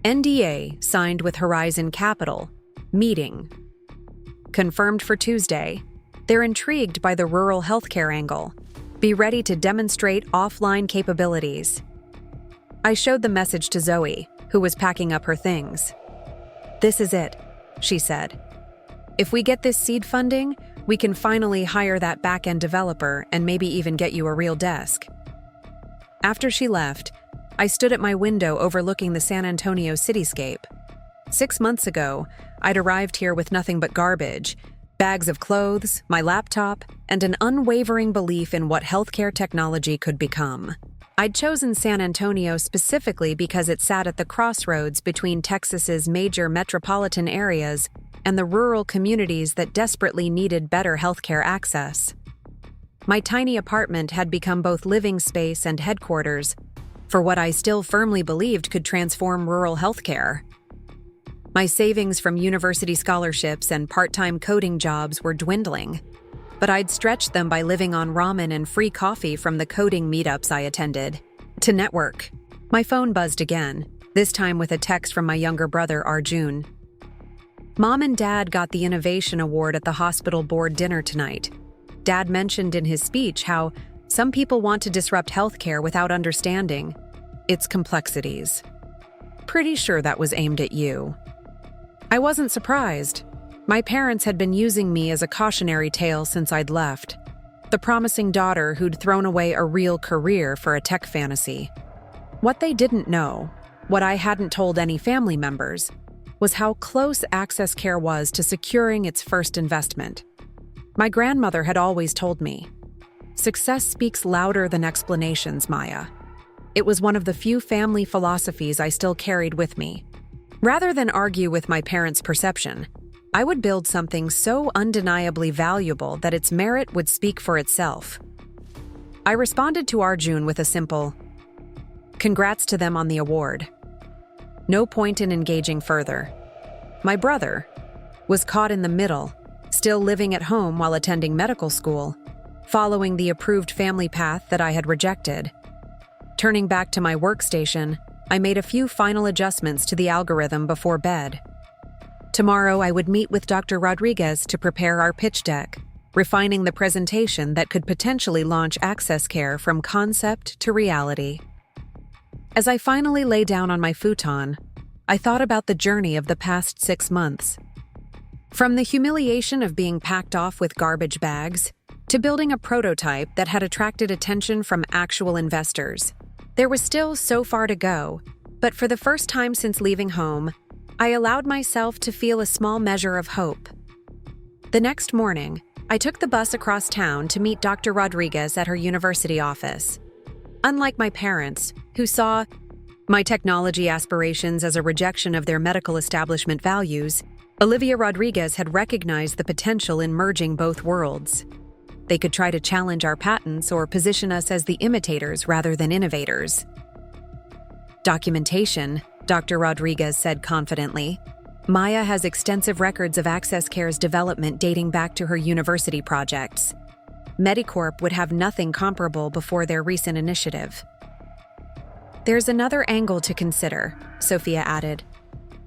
"NDA signed with Horizon Capital. Meeting. Confirmed for Tuesday. They're intrigued by the rural healthcare angle. Be ready to demonstrate offline capabilities." I showed the message to Zoe, who was packing up her things. "This is it," she said. "If we get this seed funding, we can finally hire that back-end developer and maybe even get you a real desk." After she left, I stood at my window overlooking the San Antonio cityscape. 6 months ago, I'd arrived here with nothing but garbage, bags of clothes, my laptop, and an unwavering belief in what healthcare technology could become. I'd chosen San Antonio specifically because it sat at the crossroads between Texas's major metropolitan areas and the rural communities that desperately needed better healthcare access. My tiny apartment had become both living space and headquarters for what I still firmly believed could transform rural healthcare. My savings from university scholarships and part-time coding jobs were dwindling, but I'd stretched them by living on ramen and free coffee from the coding meetups I attended. To network. My phone buzzed again, this time with a text from my younger brother, Arjun. "Mom and Dad got the Innovation Award at the hospital board dinner tonight. Dad mentioned in his speech how some people want to disrupt healthcare without understanding its complexities. Pretty sure that was aimed at you." I wasn't surprised. My parents had been using me as a cautionary tale since I'd left. The promising daughter who'd thrown away a real career for a tech fantasy. What they didn't know, what I hadn't told any family members, was how close Access Care was to securing its first investment. My grandmother had always told me, "Success speaks louder than explanations, Maya." It was one of the few family philosophies I still carried with me. Rather than argue with my parents' perception, I would build something so undeniably valuable that its merit would speak for itself. I responded to Arjun with a simple, "Congrats to them on the award." No point in engaging further. My brother was caught in the middle, still living at home while attending medical school, following the approved family path that I had rejected. Turning back to my workstation, I made a few final adjustments to the algorithm before bed. Tomorrow, I would meet with Dr. Rodriguez to prepare our pitch deck, refining the presentation that could potentially launch Access Care from concept to reality. As I finally lay down on my futon, I thought about the journey of the past 6 months. From the humiliation of being packed off with garbage bags to building a prototype that had attracted attention from actual investors, there was still so far to go, but for the first time since leaving home, I allowed myself to feel a small measure of hope. The next morning, I took the bus across town to meet Dr. Rodriguez at her university office. Unlike my parents, who saw my technology aspirations as a rejection of their medical establishment values, Olivia Rodriguez had recognized the potential in merging both worlds. They could try to challenge our patents or position us as the imitators rather than innovators. Documentation, Dr. Rodriguez said confidently. Maya has extensive records of Access Care's development dating back to her university projects. MediCorp would have nothing comparable before their recent initiative. There's another angle to consider, Sophia added.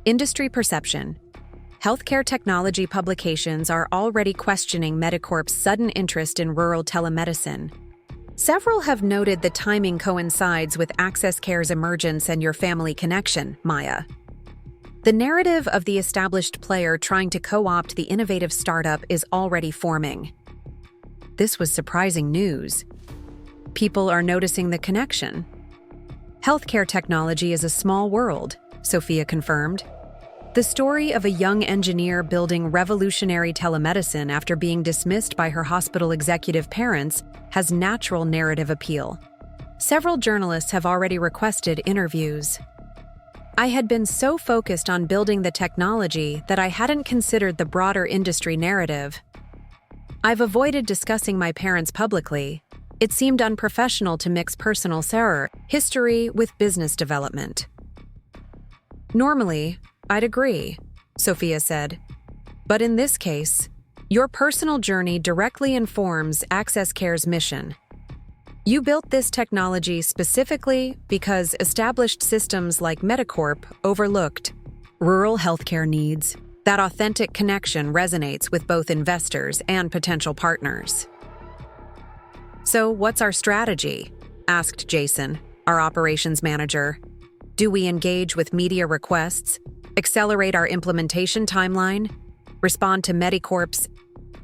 Industry perception. Healthcare technology publications are already questioning MediCorp's sudden interest in rural telemedicine. Several have noted the timing coincides with Access Care's emergence and your family connection, Maya. The narrative of the established player trying to co-opt the innovative startup is already forming. This was surprising news. People are noticing the connection. Healthcare technology is a small world, Sophia confirmed. The story of a young engineer building revolutionary telemedicine after being dismissed by her hospital executive parents has natural narrative appeal. Several journalists have already requested interviews. I had been so focused on building the technology that I hadn't considered the broader industry narrative. I've avoided discussing my parents publicly. It seemed unprofessional to mix personal history with business development. Normally, I'd agree, Sophia said. But in this case, your personal journey directly informs Access Care's mission. You built this technology specifically because established systems like MediCorp overlooked rural healthcare needs. That authentic connection resonates with both investors and potential partners. So, what's our strategy? Asked Jason, our operations manager. Do we engage with media requests, accelerate our implementation timeline, respond to MediCorp's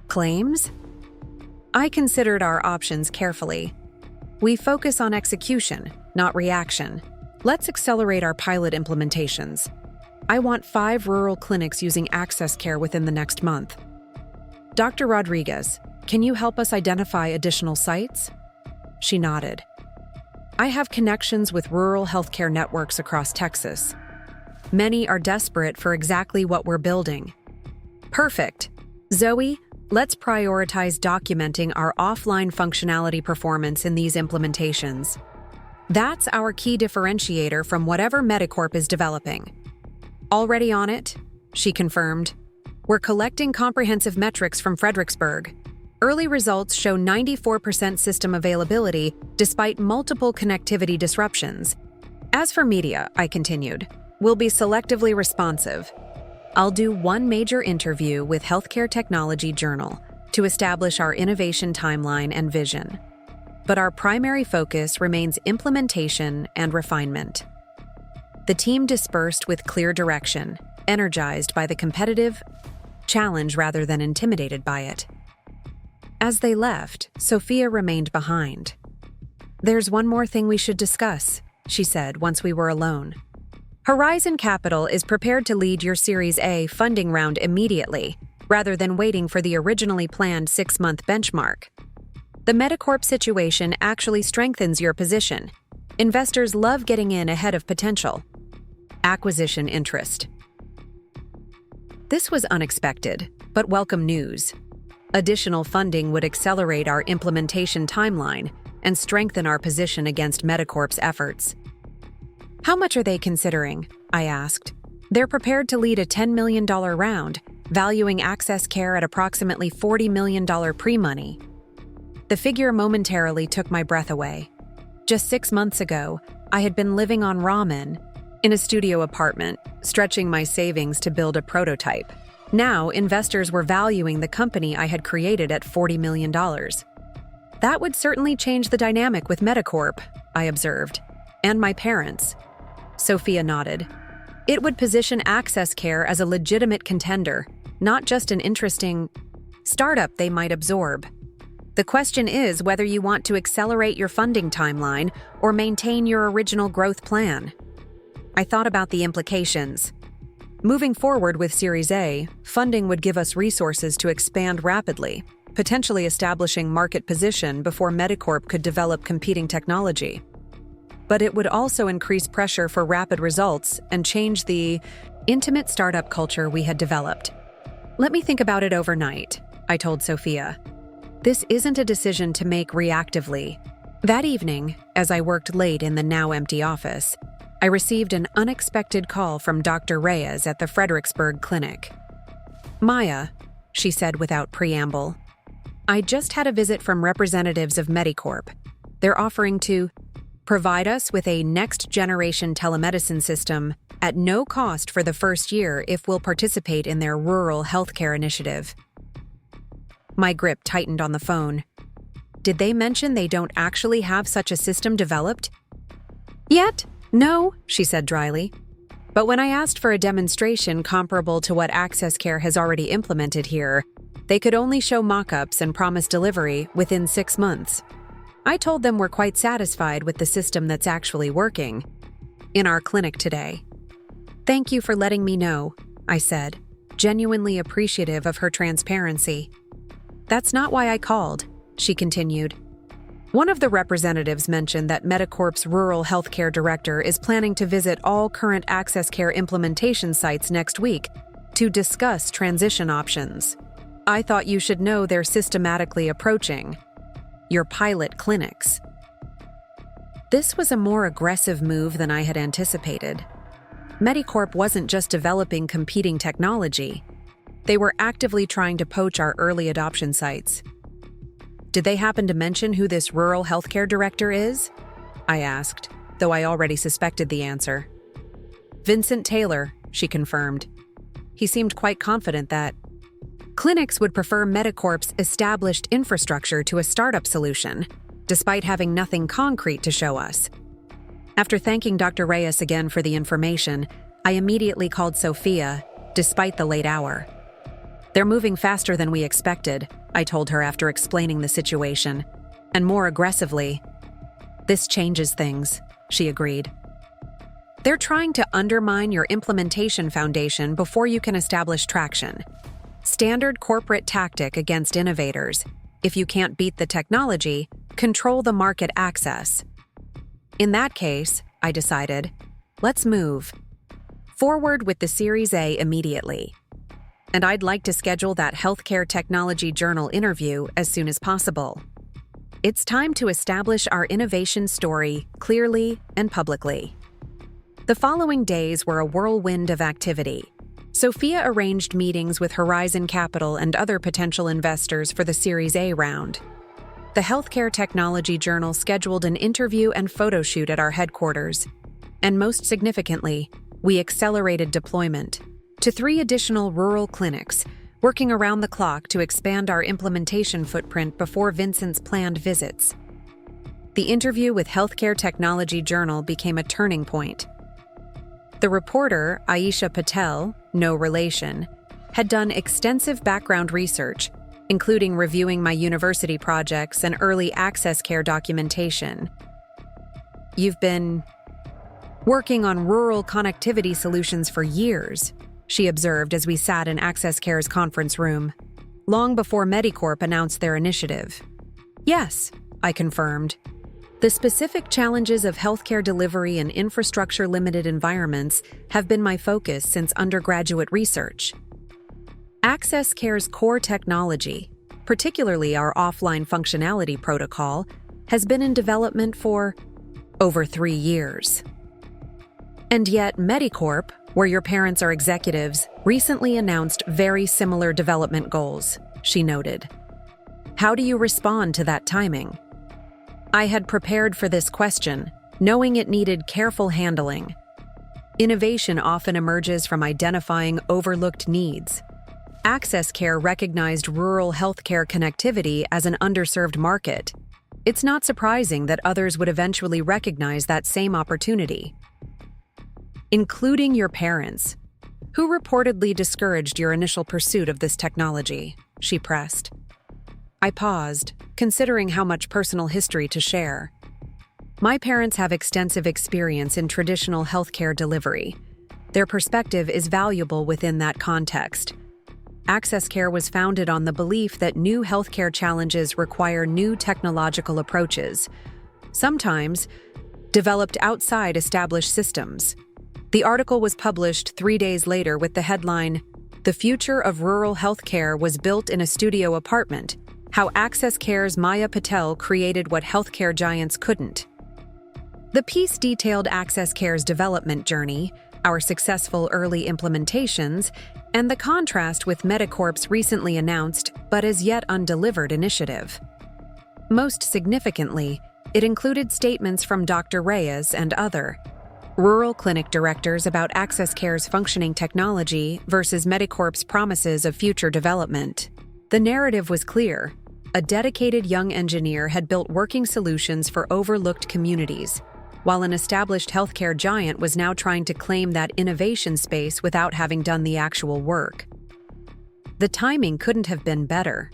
claims? I considered our options carefully. We focus on execution, not reaction. Let's accelerate our pilot implementations. I want 5 rural clinics using Access Care within the next month. Dr. Rodriguez, can you help us identify additional sites? She nodded. I have connections with rural healthcare networks across Texas. Many are desperate for exactly what we're building. Perfect. Zoe, let's prioritize documenting our offline functionality performance in these implementations. That's our key differentiator from whatever MediCorp is developing. Already on it, she confirmed. We're collecting comprehensive metrics from Fredericksburg. Early results show 94% system availability despite multiple connectivity disruptions. As for media, I continued, we'll be selectively responsive. I'll do one major interview with Healthcare Technology Journal to establish our innovation timeline and vision. But our primary focus remains implementation and refinement. The team dispersed with clear direction, energized by the competitive challenge rather than intimidated by it. As they left, Sophia remained behind. There's one more thing we should discuss, she said once we were alone. Horizon Capital is prepared to lead your Series A funding round immediately, rather than waiting for the originally planned 6-month benchmark. The MediCorp situation actually strengthens your position. Investors love getting in ahead of potential acquisition interest. This was unexpected, but welcome news. Additional funding would accelerate our implementation timeline and strengthen our position against MediCorp's efforts. How much are they considering? I asked. They're prepared to lead a $10 million round, valuing Access Care at approximately $40 million pre-money. The figure momentarily took my breath away. Just 6 months ago, I had been living on ramen in a studio apartment, stretching my savings to build a prototype. Now, investors were valuing the company I had created at $40 million. That would certainly change the dynamic with MediCorp, I observed, and my parents. Sophia nodded. It would position Access Care as a legitimate contender, not just an interesting startup they might absorb. The question is whether you want to accelerate your funding timeline or maintain your original growth plan. I thought about the implications. Moving forward with Series A, funding would give us resources to expand rapidly, potentially establishing market position before MediCorp could develop competing technology. But it would also increase pressure for rapid results and change the intimate startup culture we had developed. Let me think about it overnight, I told Sophia. This isn't a decision to make reactively. That evening, as I worked late in the now empty office, I received an unexpected call from Dr. Reyes at the Fredericksburg clinic. Maya, she said without preamble, I just had a visit from representatives of MediCorp. They're offering to provide us with a next-generation telemedicine system at no cost for the first year if we'll participate in their rural healthcare initiative. My grip tightened on the phone. Did they mention they don't actually have such a system developed yet? No, she said dryly. But when I asked for a demonstration comparable to what Access Care has already implemented here, they could only show mock-ups and promise delivery within 6 months. I told them we're quite satisfied with the system that's actually working in our clinic today. Thank you for letting me know, I said, genuinely appreciative of her transparency. That's not why I called, she continued. One of the representatives mentioned that MediCorp's rural healthcare director is planning to visit all current Access Care implementation sites next week to discuss transition options. I thought you should know they're systematically approaching your pilot clinics. This was a more aggressive move than I had anticipated. MediCorp wasn't just developing competing technology. They were actively trying to poach our early adoption sites. Did they happen to mention who this rural healthcare director is? I asked, though I already suspected the answer. Vincent Taylor, she confirmed. He seemed quite confident that clinics would prefer MediCorp's established infrastructure to a startup solution, despite having nothing concrete to show us. After thanking Dr. Reyes again for the information, I immediately called Sophia, despite the late hour. They're moving faster than we expected, I told her after explaining the situation, and more aggressively. This changes things, she agreed. They're trying to undermine your implementation foundation before you can establish traction. Standard corporate tactic against innovators. If you can't beat the technology, control the market access. In that case, I decided, let's move forward with the Series A immediately. And I'd like to schedule that Healthcare Technology Journal interview as soon as possible. It's time to establish our innovation story clearly and publicly. The following days were a whirlwind of activity. Sophia arranged meetings with Horizon Capital and other potential investors for the Series A round. The Healthcare Technology Journal scheduled an interview and photo shoot at our headquarters. And most significantly, we accelerated deployment to 3 additional rural clinics, working around the clock to expand our implementation footprint before Vincent's planned visits. The interview with Healthcare Technology Journal became a turning point. The reporter, Maya Patel, no relation, had done extensive background research, including reviewing my university projects and early Access Care documentation. You've been working on rural connectivity solutions for years, she observed as we sat in Access Care's conference room, long before MediCorp announced their initiative. Yes, I confirmed. The specific challenges of healthcare delivery in infrastructure-limited environments have been my focus since undergraduate research. Access Care's core technology, particularly our offline functionality protocol, has been in development for over 3 years. And yet MediCorp, where your parents are executives, recently announced very similar development goals, she noted. How do you respond to that timing? I had prepared for this question, knowing it needed careful handling. Innovation often emerges from identifying overlooked needs. Access Care recognized rural healthcare connectivity as an underserved market. It's not surprising that others would eventually recognize that same opportunity. Including your parents, who reportedly discouraged your initial pursuit of this technology, she pressed. I paused, considering how much personal history to share. My parents have extensive experience in traditional healthcare delivery. Their perspective is valuable within that context. Access Care was founded on the belief that new healthcare challenges require new technological approaches, sometimes developed outside established systems. The article was published 3 days later with the headline, "The Future of Rural Healthcare Was Built in a Studio Apartment: How Access Care's Maya Patel Created What Healthcare Giants Couldn't." The piece detailed Access Care's development journey, our successful early implementations, and the contrast with MediCorp's recently announced but as yet undelivered initiative. Most significantly, it included statements from Dr. Reyes and other rural clinic directors about Access Care's functioning technology versus MediCorp's promises of future development. The narrative was clear. A dedicated young engineer had built working solutions for overlooked communities, while an established healthcare giant was now trying to claim that innovation space without having done the actual work. The timing couldn't have been better.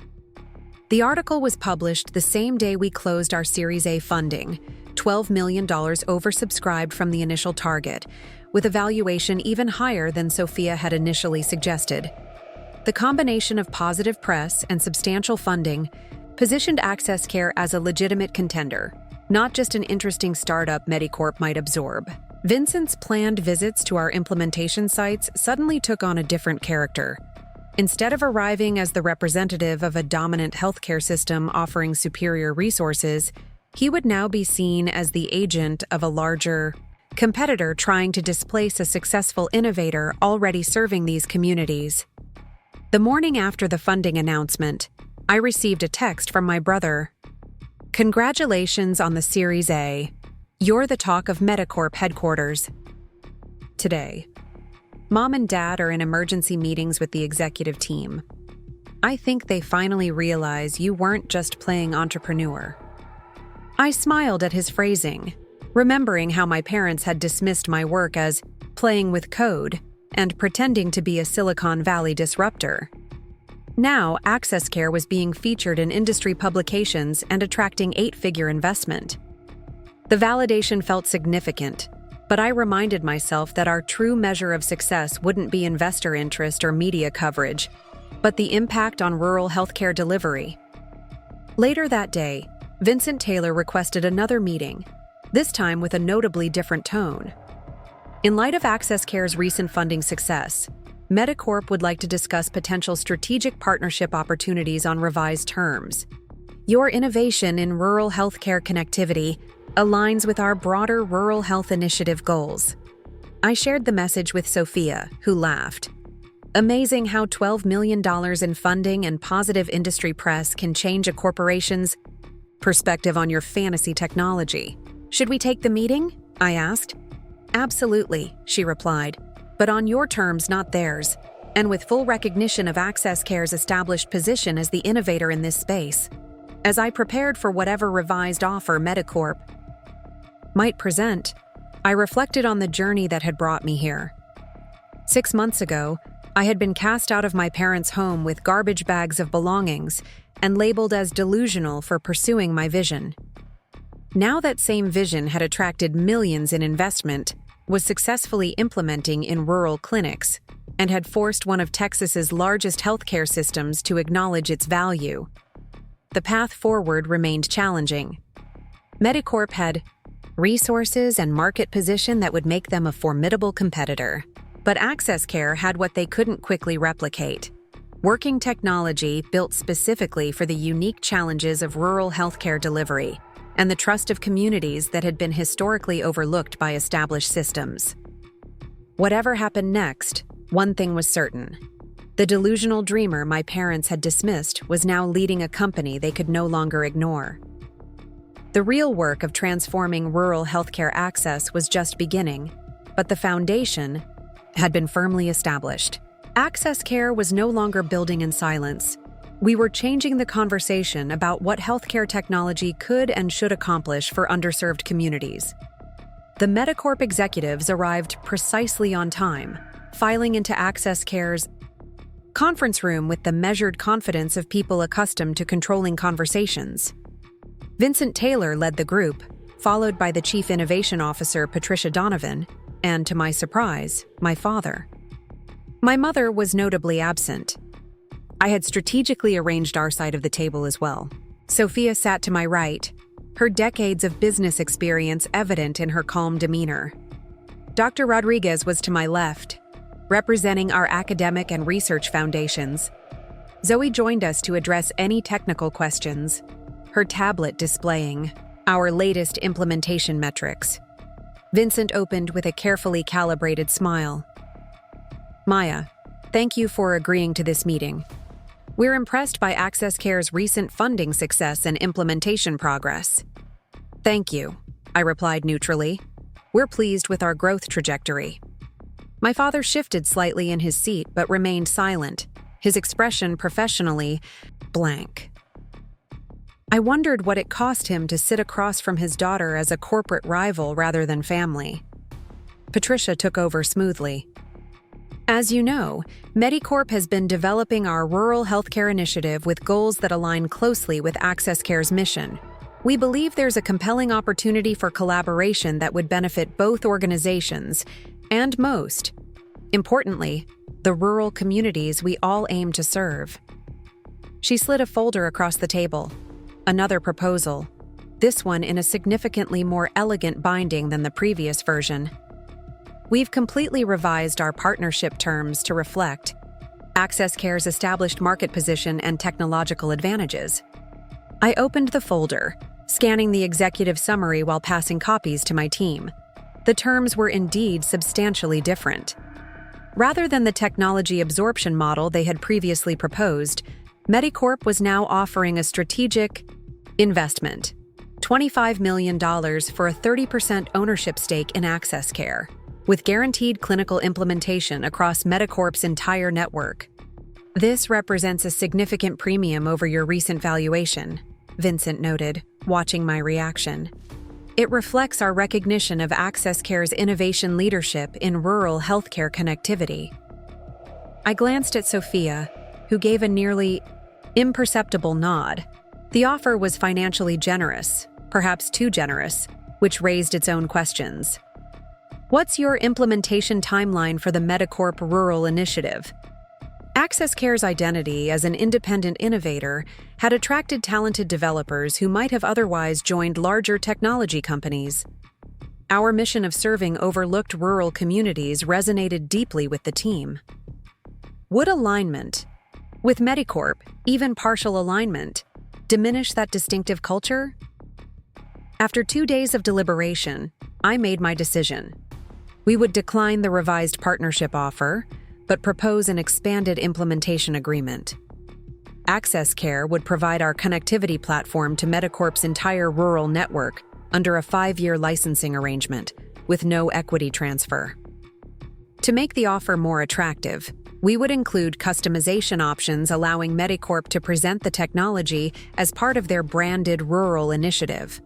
The article was published the same day we closed our Series A funding, $12 million oversubscribed from the initial target, with a valuation even higher than Sophia had initially suggested. The combination of positive press and substantial funding positioned Access Care as a legitimate contender, not just an interesting startup MediCorp might absorb. Vincent's planned visits to our implementation sites suddenly took on a different character. Instead of arriving as the representative of a dominant healthcare system offering superior resources, he would now be seen as the agent of a larger competitor trying to displace a successful innovator already serving these communities. The morning after the funding announcement, I received a text from my brother. "Congratulations on the Series A. You're the talk of MediCorp headquarters." Today, Mom and Dad are in emergency meetings with the executive team. I think they finally realize you weren't just playing entrepreneur. I smiled at his phrasing, remembering how my parents had dismissed my work as playing with code and pretending to be a Silicon Valley disruptor. Now, Access Care was being featured in industry publications and attracting 8-figure investment. The validation felt significant, but I reminded myself that our true measure of success wouldn't be investor interest or media coverage, but the impact on rural healthcare delivery. Later that day, Vincent Taylor requested another meeting, this time with a notably different tone. In light of Access Care's recent funding success, MediCorp would like to discuss potential strategic partnership opportunities on revised terms. Your innovation in rural healthcare connectivity aligns with our broader rural health initiative goals. I shared the message with Sophia, who laughed. Amazing how $12 million in funding and positive industry press can change a corporation's perspective on your fantasy technology. Should we take the meeting? I asked. Absolutely, she replied, but on your terms, not theirs, and with full recognition of Access Care's established position as the innovator in this space. As I prepared for whatever revised offer MediCorp might present, I reflected on the journey that had brought me here. 6 months ago, I had been cast out of my parents' home with garbage bags of belongings and labeled as delusional for pursuing my vision. Now that same vision had attracted millions in investment, was successfully implementing in rural clinics and had forced one of Texas's largest healthcare systems to acknowledge its value. The path forward remained challenging. MediCorp had resources and market position that would make them a formidable competitor, but Access Care had what they couldn't quickly replicate: working technology built specifically for the unique challenges of rural healthcare delivery and the trust of communities that had been historically overlooked by established systems. Whatever happened next, one thing was certain. The delusional dreamer my parents had dismissed was now leading a company they could no longer ignore. The real work of transforming rural healthcare access was just beginning, but the foundation had been firmly established. Access Care was no longer building in silence. We were changing the conversation about what healthcare technology could and should accomplish for underserved communities. The MediCorp executives arrived precisely on time, filing into Access Care's conference room with the measured confidence of people accustomed to controlling conversations. Vincent Taylor led the group, followed by the Chief Innovation Officer Patricia Donovan, and, to my surprise, my father. My mother was notably absent. I had strategically arranged our side of the table as well. Sophia sat to my right, her decades of business experience evident in her calm demeanor. Dr. Rodriguez was to my left, representing our academic and research foundations. Zoe joined us to address any technical questions, her tablet displaying our latest implementation metrics. Vincent opened with a carefully calibrated smile. Maya, thank you for agreeing to this meeting. We're impressed by Access Care's recent funding success and implementation progress. Thank you, I replied neutrally. We're pleased with our growth trajectory. My father shifted slightly in his seat but remained silent, his expression professionally blank. I wondered what it cost him to sit across from his daughter as a corporate rival rather than family. Patricia took over smoothly. As you know, MediCorp has been developing our rural healthcare initiative with goals that align closely with Access Care's mission. We believe there's a compelling opportunity for collaboration that would benefit both organizations and, most importantly, the rural communities we all aim to serve. She slid a folder across the table. Another proposal, this one in a significantly more elegant binding than the previous version. We've completely revised our partnership terms to reflect Access Care's established market position and technological advantages. I opened the folder, scanning the executive summary while passing copies to my team. The terms were indeed substantially different. Rather than the technology absorption model they had previously proposed, MediCorp was now offering a strategic investment, $25 million for a 30% ownership stake in Access Care, with guaranteed clinical implementation across MediCorp's entire network. This represents a significant premium over your recent valuation, Vincent noted, watching my reaction. It reflects our recognition of Access Care's innovation leadership in rural healthcare connectivity. I glanced at Sophia, who gave a nearly imperceptible nod. The offer was financially generous, perhaps too generous, which raised its own questions. What's your implementation timeline for the MediCorp Rural Initiative? Access Care's identity as an independent innovator had attracted talented developers who might have otherwise joined larger technology companies. Our mission of serving overlooked rural communities resonated deeply with the team. Would alignment with MediCorp, even partial alignment, diminish that distinctive culture? After 2 days of deliberation, I made my decision. We would decline the revised partnership offer, but propose an expanded implementation agreement. Access Care would provide our connectivity platform to MediCorp's entire rural network under a 5-year licensing arrangement, with no equity transfer. To make the offer more attractive, we would include customization options allowing MediCorp to present the technology as part of their branded rural initiative.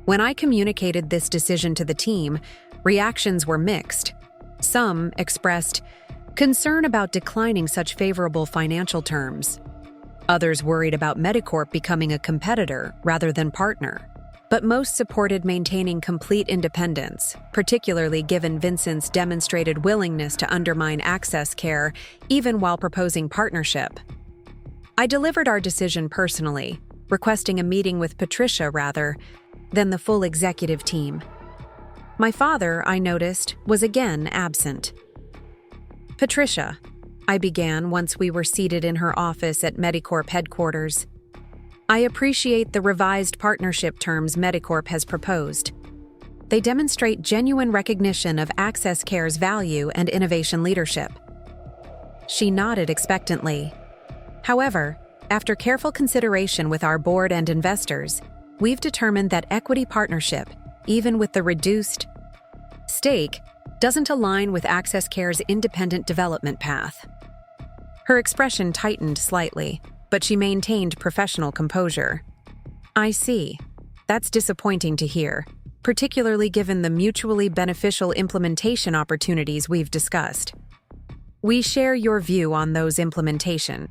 When I communicated this decision to the team, reactions were mixed. Some expressed concern about declining such favorable financial terms. Others worried about MediCorp becoming a competitor rather than partner. but most supported maintaining complete independence, particularly given Vincent's demonstrated willingness to undermine access care even while proposing partnership. I delivered our decision personally, requesting a meeting with Patricia rather than the full executive team. My father, I noticed, was again absent. "Patricia," I began once we were seated in her office at MediCorp headquarters, "I appreciate the revised partnership terms MediCorp has proposed. They demonstrate genuine recognition of Access Care's value and innovation leadership." She nodded expectantly. "However, after careful consideration with our board and investors, we've determined that equity partnership, even with the reduced stake, doesn't align with Access Care's independent development path." Her expression tightened slightly, but she maintained professional composure. "I see. That's disappointing to hear, particularly given the mutually beneficial implementation opportunities we've discussed. We share your view on those implementation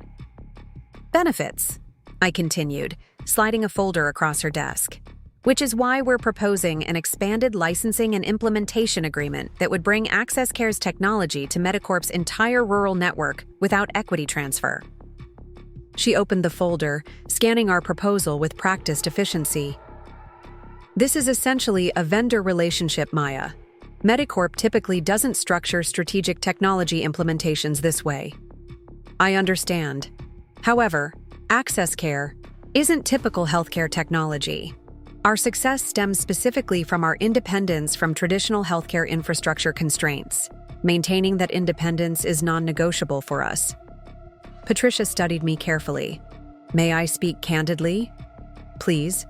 benefits," I continued, sliding a folder across her desk, "which is why we're proposing an expanded licensing and implementation agreement that would bring Access Care's technology to MediCorp's entire rural network without equity transfer." She opened the folder, scanning our proposal with practiced efficiency. "This is essentially a vendor relationship, Maya. MediCorp typically doesn't structure strategic technology implementations this way." "I understand. However, Access Care isn't typical healthcare technology. Our success stems specifically from our independence from traditional healthcare infrastructure constraints. Maintaining that independence is non-negotiable for us." Patricia studied me carefully. "May I speak candidly? Please?"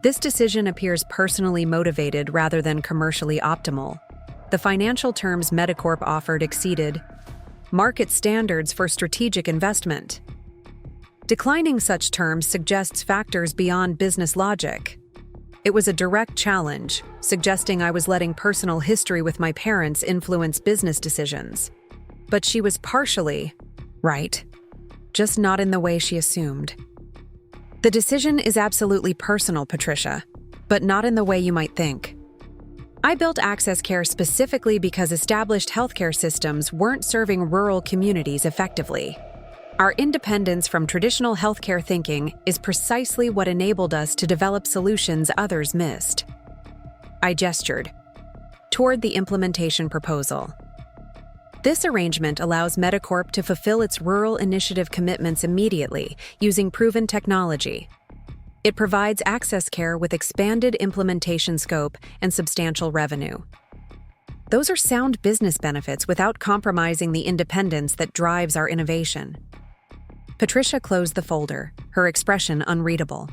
"This decision appears personally motivated rather than commercially optimal. The financial terms MediCorp offered exceeded market standards for strategic investment. Declining such terms suggests factors beyond business logic. It was a direct challenge, suggesting I was letting personal history with my parents influence business decisions. But she was partially right, just not in the way she assumed. The decision is absolutely personal, Patricia, but not in the way you might think. I built Access Care specifically because established healthcare systems weren't serving rural communities effectively. Our independence from traditional healthcare thinking is precisely what enabled us to develop solutions others missed." I gestured toward the implementation proposal. "This arrangement allows MediCorp to fulfill its rural initiative commitments immediately using proven technology. It provides Access Care with expanded implementation scope and substantial revenue. Those are sound business benefits without compromising the independence that drives our innovation." Patricia closed the folder, her expression unreadable.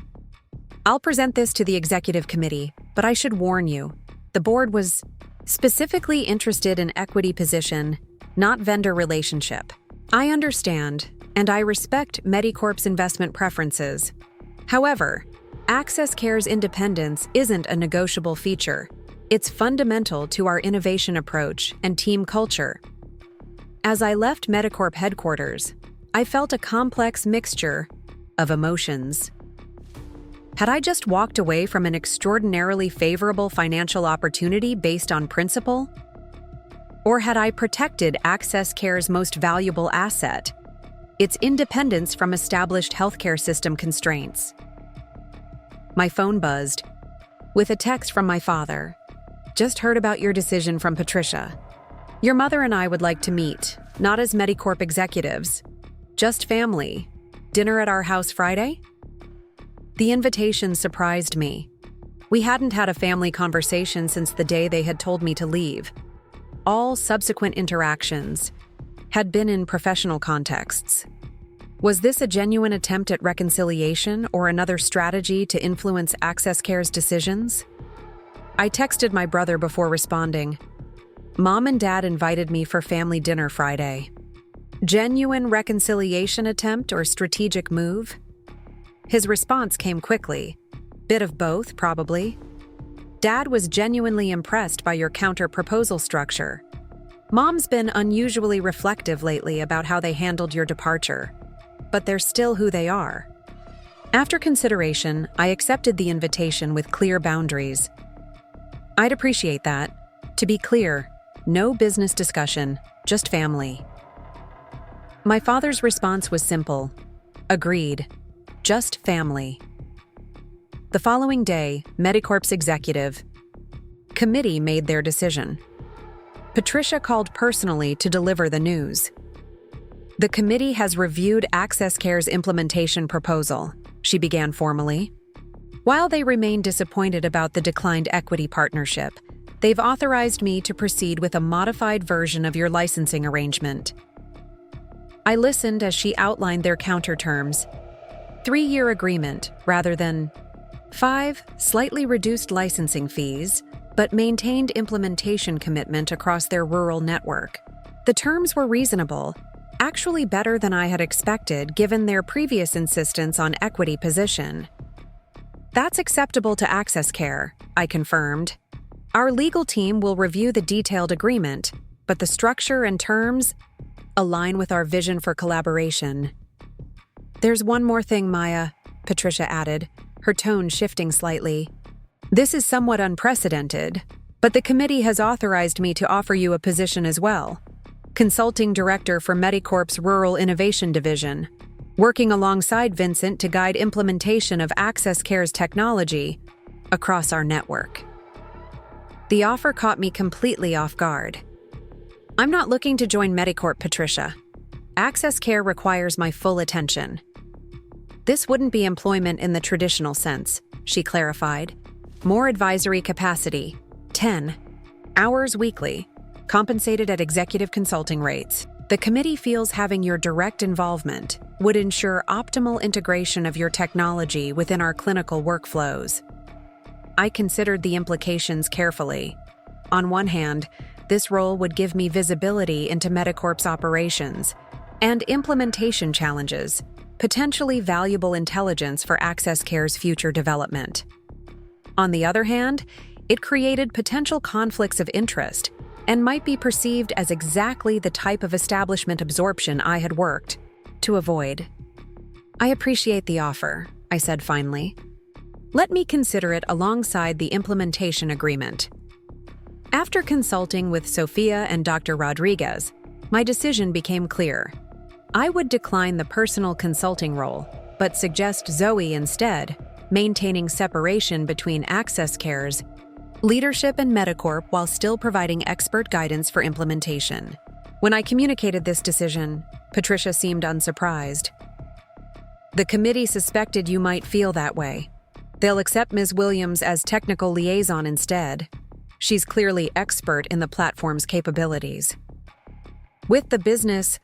"I'll present this to the executive committee, but I should warn you, the board was specifically interested in equity position, not vendor relationship. I understand, and I respect MediCorp's investment preferences. However, Access Care's independence isn't a negotiable feature. It's fundamental to our innovation approach and team culture." As I left MediCorp headquarters, I felt a complex mixture of emotions. Had I just walked away from an extraordinarily favorable financial opportunity based on principle? Or had I protected Access Care's most valuable asset, its independence from established healthcare system constraints? My phone buzzed with a text from my father. "Just heard about your decision from Patricia. Your mother and I would like to meet, not as MediCorp executives, just family. Dinner at our house Friday?" The invitation surprised me. We hadn't had a family conversation since the day they had told me to leave. All subsequent interactions had been in professional contexts. Was this a genuine attempt at reconciliation or another strategy to influence Access Care's decisions? I texted my brother before responding. "Mom and Dad invited me for family dinner Friday. Genuine reconciliation attempt or strategic move?" His response came quickly. "Bit of both, probably. Dad was genuinely impressed by your counter-proposal structure. Mom's been unusually reflective lately about how they handled your departure. But they're still who they are." After consideration, I accepted the invitation with clear boundaries. I'd appreciate that. To be clear, no business discussion, just family. My father's response was simple. Agreed. Just family. The following day, MediCorp's executive committee made their decision. Patricia called personally to deliver the news. The committee has reviewed AccessCare's implementation proposal, she began formally. While they remain disappointed about the declined equity partnership, they've authorized me to proceed with a modified version of your licensing arrangement. I listened as she outlined their counterterms. 3-year agreement rather than 5 slightly reduced licensing fees, but maintained implementation commitment across their rural network. The terms were reasonable, actually better than I had expected given their previous insistence on equity position. That's acceptable to AccessCare, I confirmed. Our legal team will review the detailed agreement, but the structure and terms align with our vision for collaboration. There's one more thing, Maya, Patricia added, her tone shifting slightly. This is somewhat unprecedented, but the committee has authorized me to offer you a position as well. Consulting Director for MediCorp's Rural Innovation Division, working alongside Vincent to guide implementation of AccessCare's technology across our network. The offer caught me completely off guard. I'm not looking to join MediCorp, Patricia. AccessCare requires my full attention. This wouldn't be employment in the traditional sense, she clarified. More advisory capacity, 10 hours weekly, compensated at executive consulting rates. The committee feels having your direct involvement would ensure optimal integration of your technology within our clinical workflows. I considered the implications carefully. On one hand, this role would give me visibility into MediCorp's operations and implementation challenges, potentially valuable intelligence for AccessCare's future development. On the other hand, it created potential conflicts of interest and might be perceived as exactly the type of establishment absorption I had worked to avoid. I appreciate the offer, I said finally. Let me consider it alongside the implementation agreement. After consulting with Sophia and Dr. Rodriguez, my decision became clear. I would decline the personal consulting role, but suggest Zoe instead, maintaining separation between AccessCare's leadership and MediCorp while still providing expert guidance for implementation. When I communicated this decision, Patricia seemed unsurprised. The committee suspected you might feel that way. They'll accept Ms. Williams as technical liaison instead. She's clearly expert in the platform's capabilities. With the business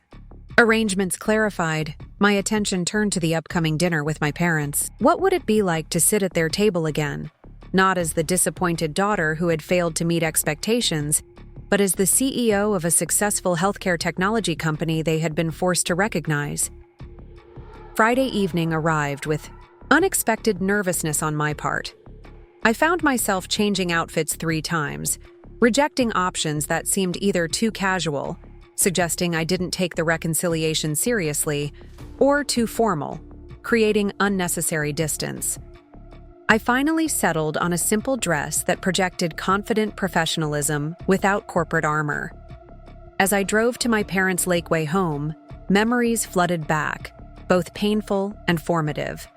arrangements clarified, my attention turned to the upcoming dinner with my parents. What would it be like to sit at their table again? Not as the disappointed daughter who had failed to meet expectations, but as the CEO of a successful healthcare technology company they had been forced to recognize. Friday evening arrived with unexpected nervousness on my part. I found myself changing outfits 3 times, rejecting options that seemed either too casual, suggesting I didn't take the reconciliation seriously, or too formal, creating unnecessary distance. I finally settled on a simple dress that projected confident professionalism without corporate armor. As I drove to my parents' Lakeway home, memories flooded back, both painful and formative.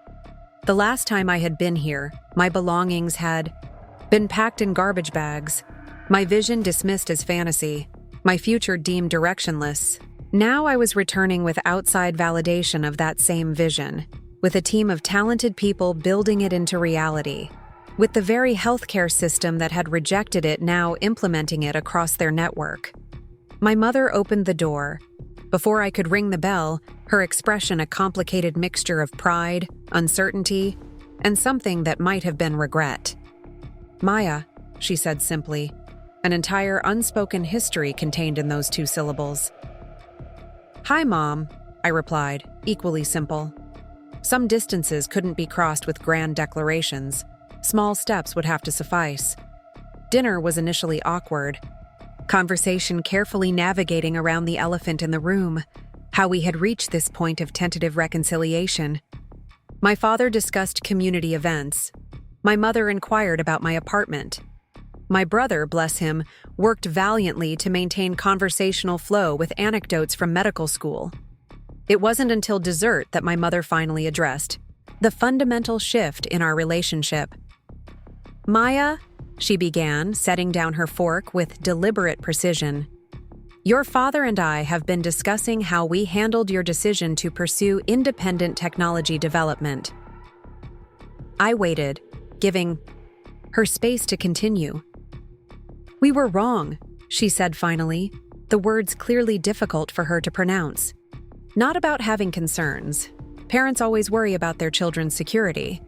The last time I had been here, my belongings had been packed in garbage bags, my vision dismissed as fantasy, my future deemed directionless. Now I was returning with outside validation of that same vision, with a team of talented people building it into reality, with the very healthcare system that had rejected it now implementing it across their network. My mother opened the door. Before I could ring the bell, her expression a complicated mixture of pride, uncertainty, and something that might have been regret. "Maya," she said simply, an entire unspoken history contained in those 2 syllables. "Hi, Mom," I replied, equally simple. Some distances couldn't be crossed with grand declarations. Small steps would have to suffice. Dinner was initially awkward. Conversation carefully navigating around the elephant in the room, how we had reached this point of tentative reconciliation. My father discussed community events. My mother inquired about my apartment. My brother, bless him, worked valiantly to maintain conversational flow with anecdotes from medical school. It wasn't until dessert that my mother finally addressed the fundamental shift in our relationship. "Maya," she began, setting down her fork with deliberate precision, "your father and I have been discussing how we handled your decision to pursue independent technology development." I waited, giving her space to continue. "We were wrong," she said finally, the words clearly difficult for her to pronounce. "Not about having concerns. Parents always worry about their children's security.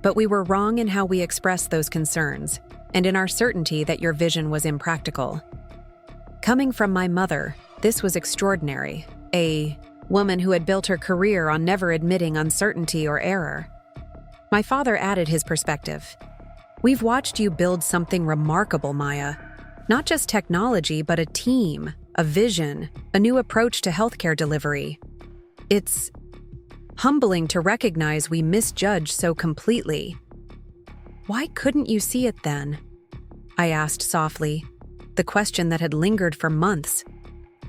But we were wrong in how we expressed those concerns, and in our certainty that your vision was impractical." Coming from my mother, this was extraordinary, a woman who had built her career on never admitting uncertainty or error. My father added his perspective. "We've watched you build something remarkable, Maya. Not just technology, but a team, a vision, a new approach to healthcare delivery. It's humbling to recognize we misjudged so completely." "Why couldn't you see it then?" I asked softly, the question that had lingered for months.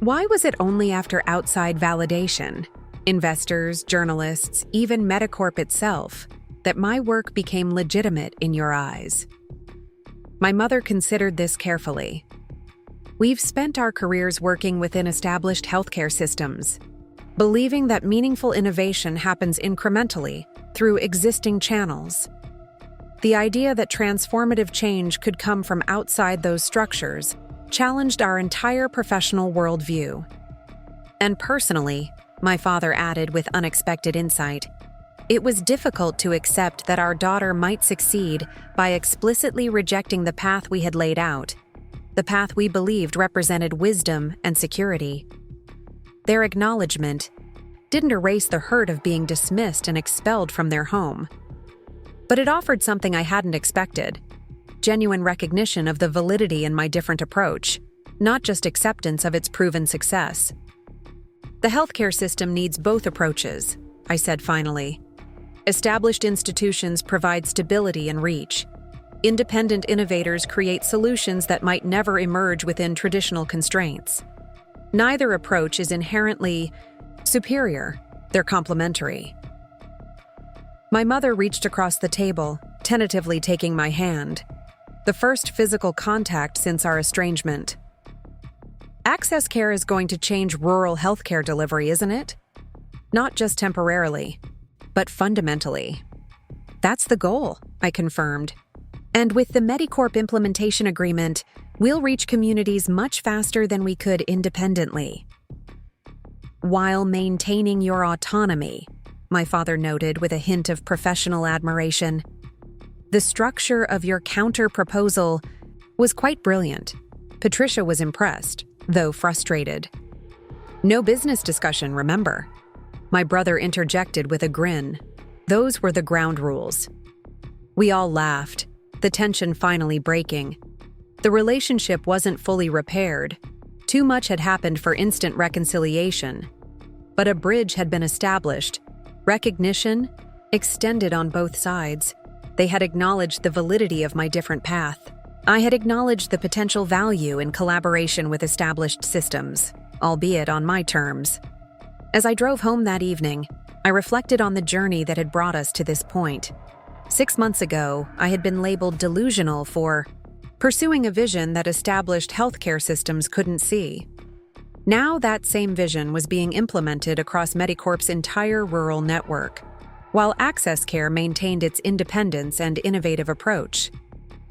Why was it only after outside validation, investors, journalists, even MediCorp itself, that my work became legitimate in your eyes? My mother considered this carefully. "We've spent our careers working within established healthcare systems, believing that meaningful innovation happens incrementally through existing channels. The idea that transformative change could come from outside those structures challenged our entire professional worldview. And personally," my father added with unexpected insight, "it was difficult to accept that our daughter might succeed by explicitly rejecting the path we had laid out, the path we believed represented wisdom and security." Their acknowledgement didn't erase the hurt of being dismissed and expelled from their home. But it offered something I hadn't expected: genuine recognition of the validity in my different approach, not just acceptance of its proven success. "The healthcare system needs both approaches," I said finally. "Established institutions provide stability and reach. Independent innovators create solutions that might never emerge within traditional constraints. Neither approach is inherently superior, they're complementary." My mother reached across the table, tentatively taking my hand, the first physical contact since our estrangement. "Access care is going to change rural healthcare delivery, isn't it? Not just temporarily, but fundamentally." "That's the goal," I confirmed. "And with the MediCorp implementation agreement, we'll reach communities much faster than we could independently." "While maintaining your autonomy," my father noted with a hint of professional admiration. "The structure of your counter-proposal was quite brilliant." Patricia was impressed, though frustrated. "No business discussion, remember?" My brother interjected with a grin. Those were the ground rules. We all laughed, the tension finally breaking. The relationship wasn't fully repaired. Too much had happened for instant reconciliation. But a bridge had been established. Recognition extended on both sides. They had acknowledged the validity of my different path. I had acknowledged the potential value in collaboration with established systems, albeit on my terms. As I drove home that evening, I reflected on the journey that had brought us to this point. 6 months ago, I had been labeled delusional for pursuing a vision that established healthcare systems couldn't see. Now that same vision was being implemented across MediCorp's entire rural network, while Access Care maintained its independence and innovative approach.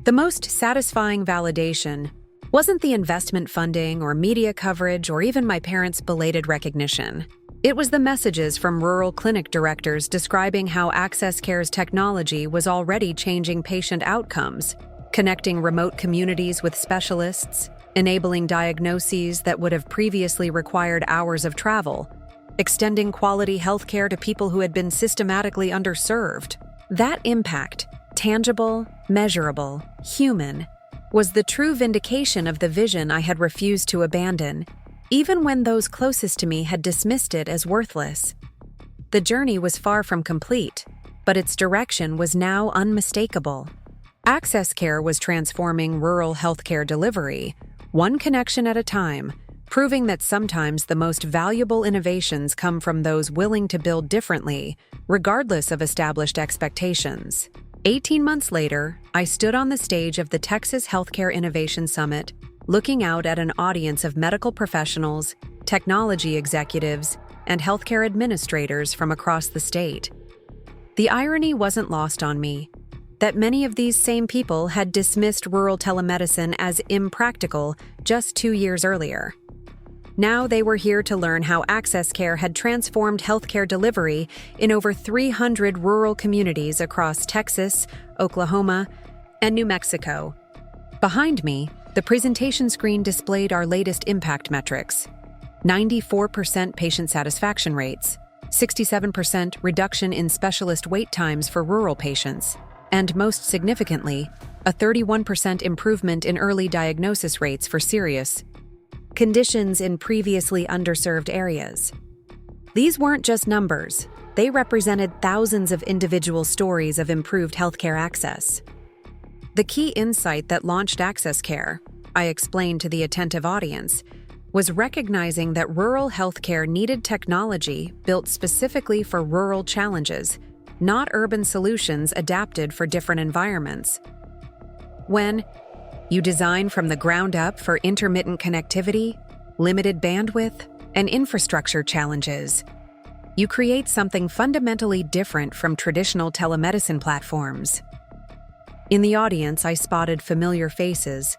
The most satisfying validation wasn't the investment funding or media coverage or even my parents' belated recognition. It was the messages from rural clinic directors describing how Access Care's technology was already changing patient outcomes, connecting remote communities with specialists, enabling diagnoses that would have previously required hours of travel, extending quality healthcare to people who had been systematically underserved. That impact, tangible, measurable, human, was the true vindication of the vision I had refused to abandon, even when those closest to me had dismissed it as worthless. The journey was far from complete, but its direction was now unmistakable. Access Care was transforming rural healthcare delivery, one connection at a time, proving that sometimes the most valuable innovations come from those willing to build differently, regardless of established expectations. 18 months later, I stood on the stage of the Texas Healthcare Innovation Summit, looking out at an audience of medical professionals, technology executives, and healthcare administrators from across the state. The irony wasn't lost on me that many of these same people had dismissed rural telemedicine as impractical just 2 years earlier. Now they were here to learn how Access Care had transformed healthcare delivery in over 300 rural communities across Texas, Oklahoma, and New Mexico. Behind me, the presentation screen displayed our latest impact metrics: 94% patient satisfaction rates, 67% reduction in specialist wait times for rural patients, and most significantly, a 31% improvement in early diagnosis rates for serious conditions in previously underserved areas. These weren't just numbers, they represented thousands of individual stories of improved healthcare access. The key insight that launched Access Care, I explained to the attentive audience, was recognizing that rural healthcare needed technology built specifically for rural challenges, not urban solutions adapted for different environments. When you design from the ground up for intermittent connectivity, limited bandwidth, and infrastructure challenges, you create something fundamentally different from traditional telemedicine platforms. In the audience, I spotted familiar faces.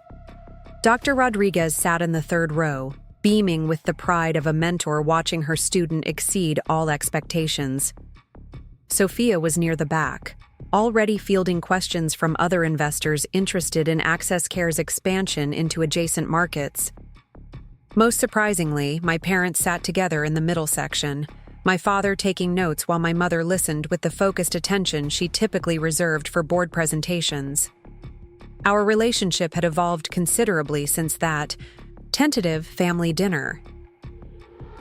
Dr. Rodriguez sat in the third row, beaming with the pride of a mentor watching her student exceed all expectations. Sophia was near the back, already fielding questions from other investors interested in Access Care's expansion into adjacent markets. Most surprisingly, my parents sat together in the middle section, my father taking notes while my mother listened with the focused attention she typically reserved for board presentations. Our relationship had evolved considerably since that tentative family dinner.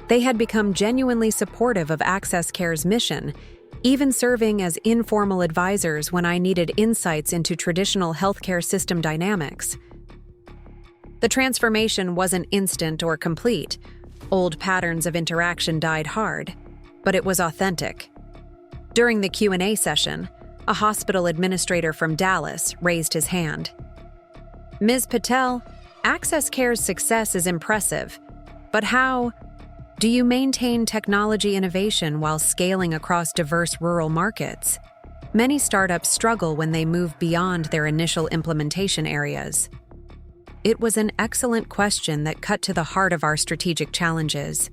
They had become genuinely supportive of Access Care's mission, even serving as informal advisors when I needed insights into traditional healthcare system dynamics. The transformation wasn't instant or complete. Old patterns of interaction died hard, but it was authentic. During the Q&A session, a hospital administrator from Dallas raised his hand. "Ms. Patel, Access Care's success is impressive, but how do you maintain technology innovation while scaling across diverse rural markets? Many startups struggle when they move beyond their initial implementation areas." It was an excellent question that cut to the heart of our strategic challenges.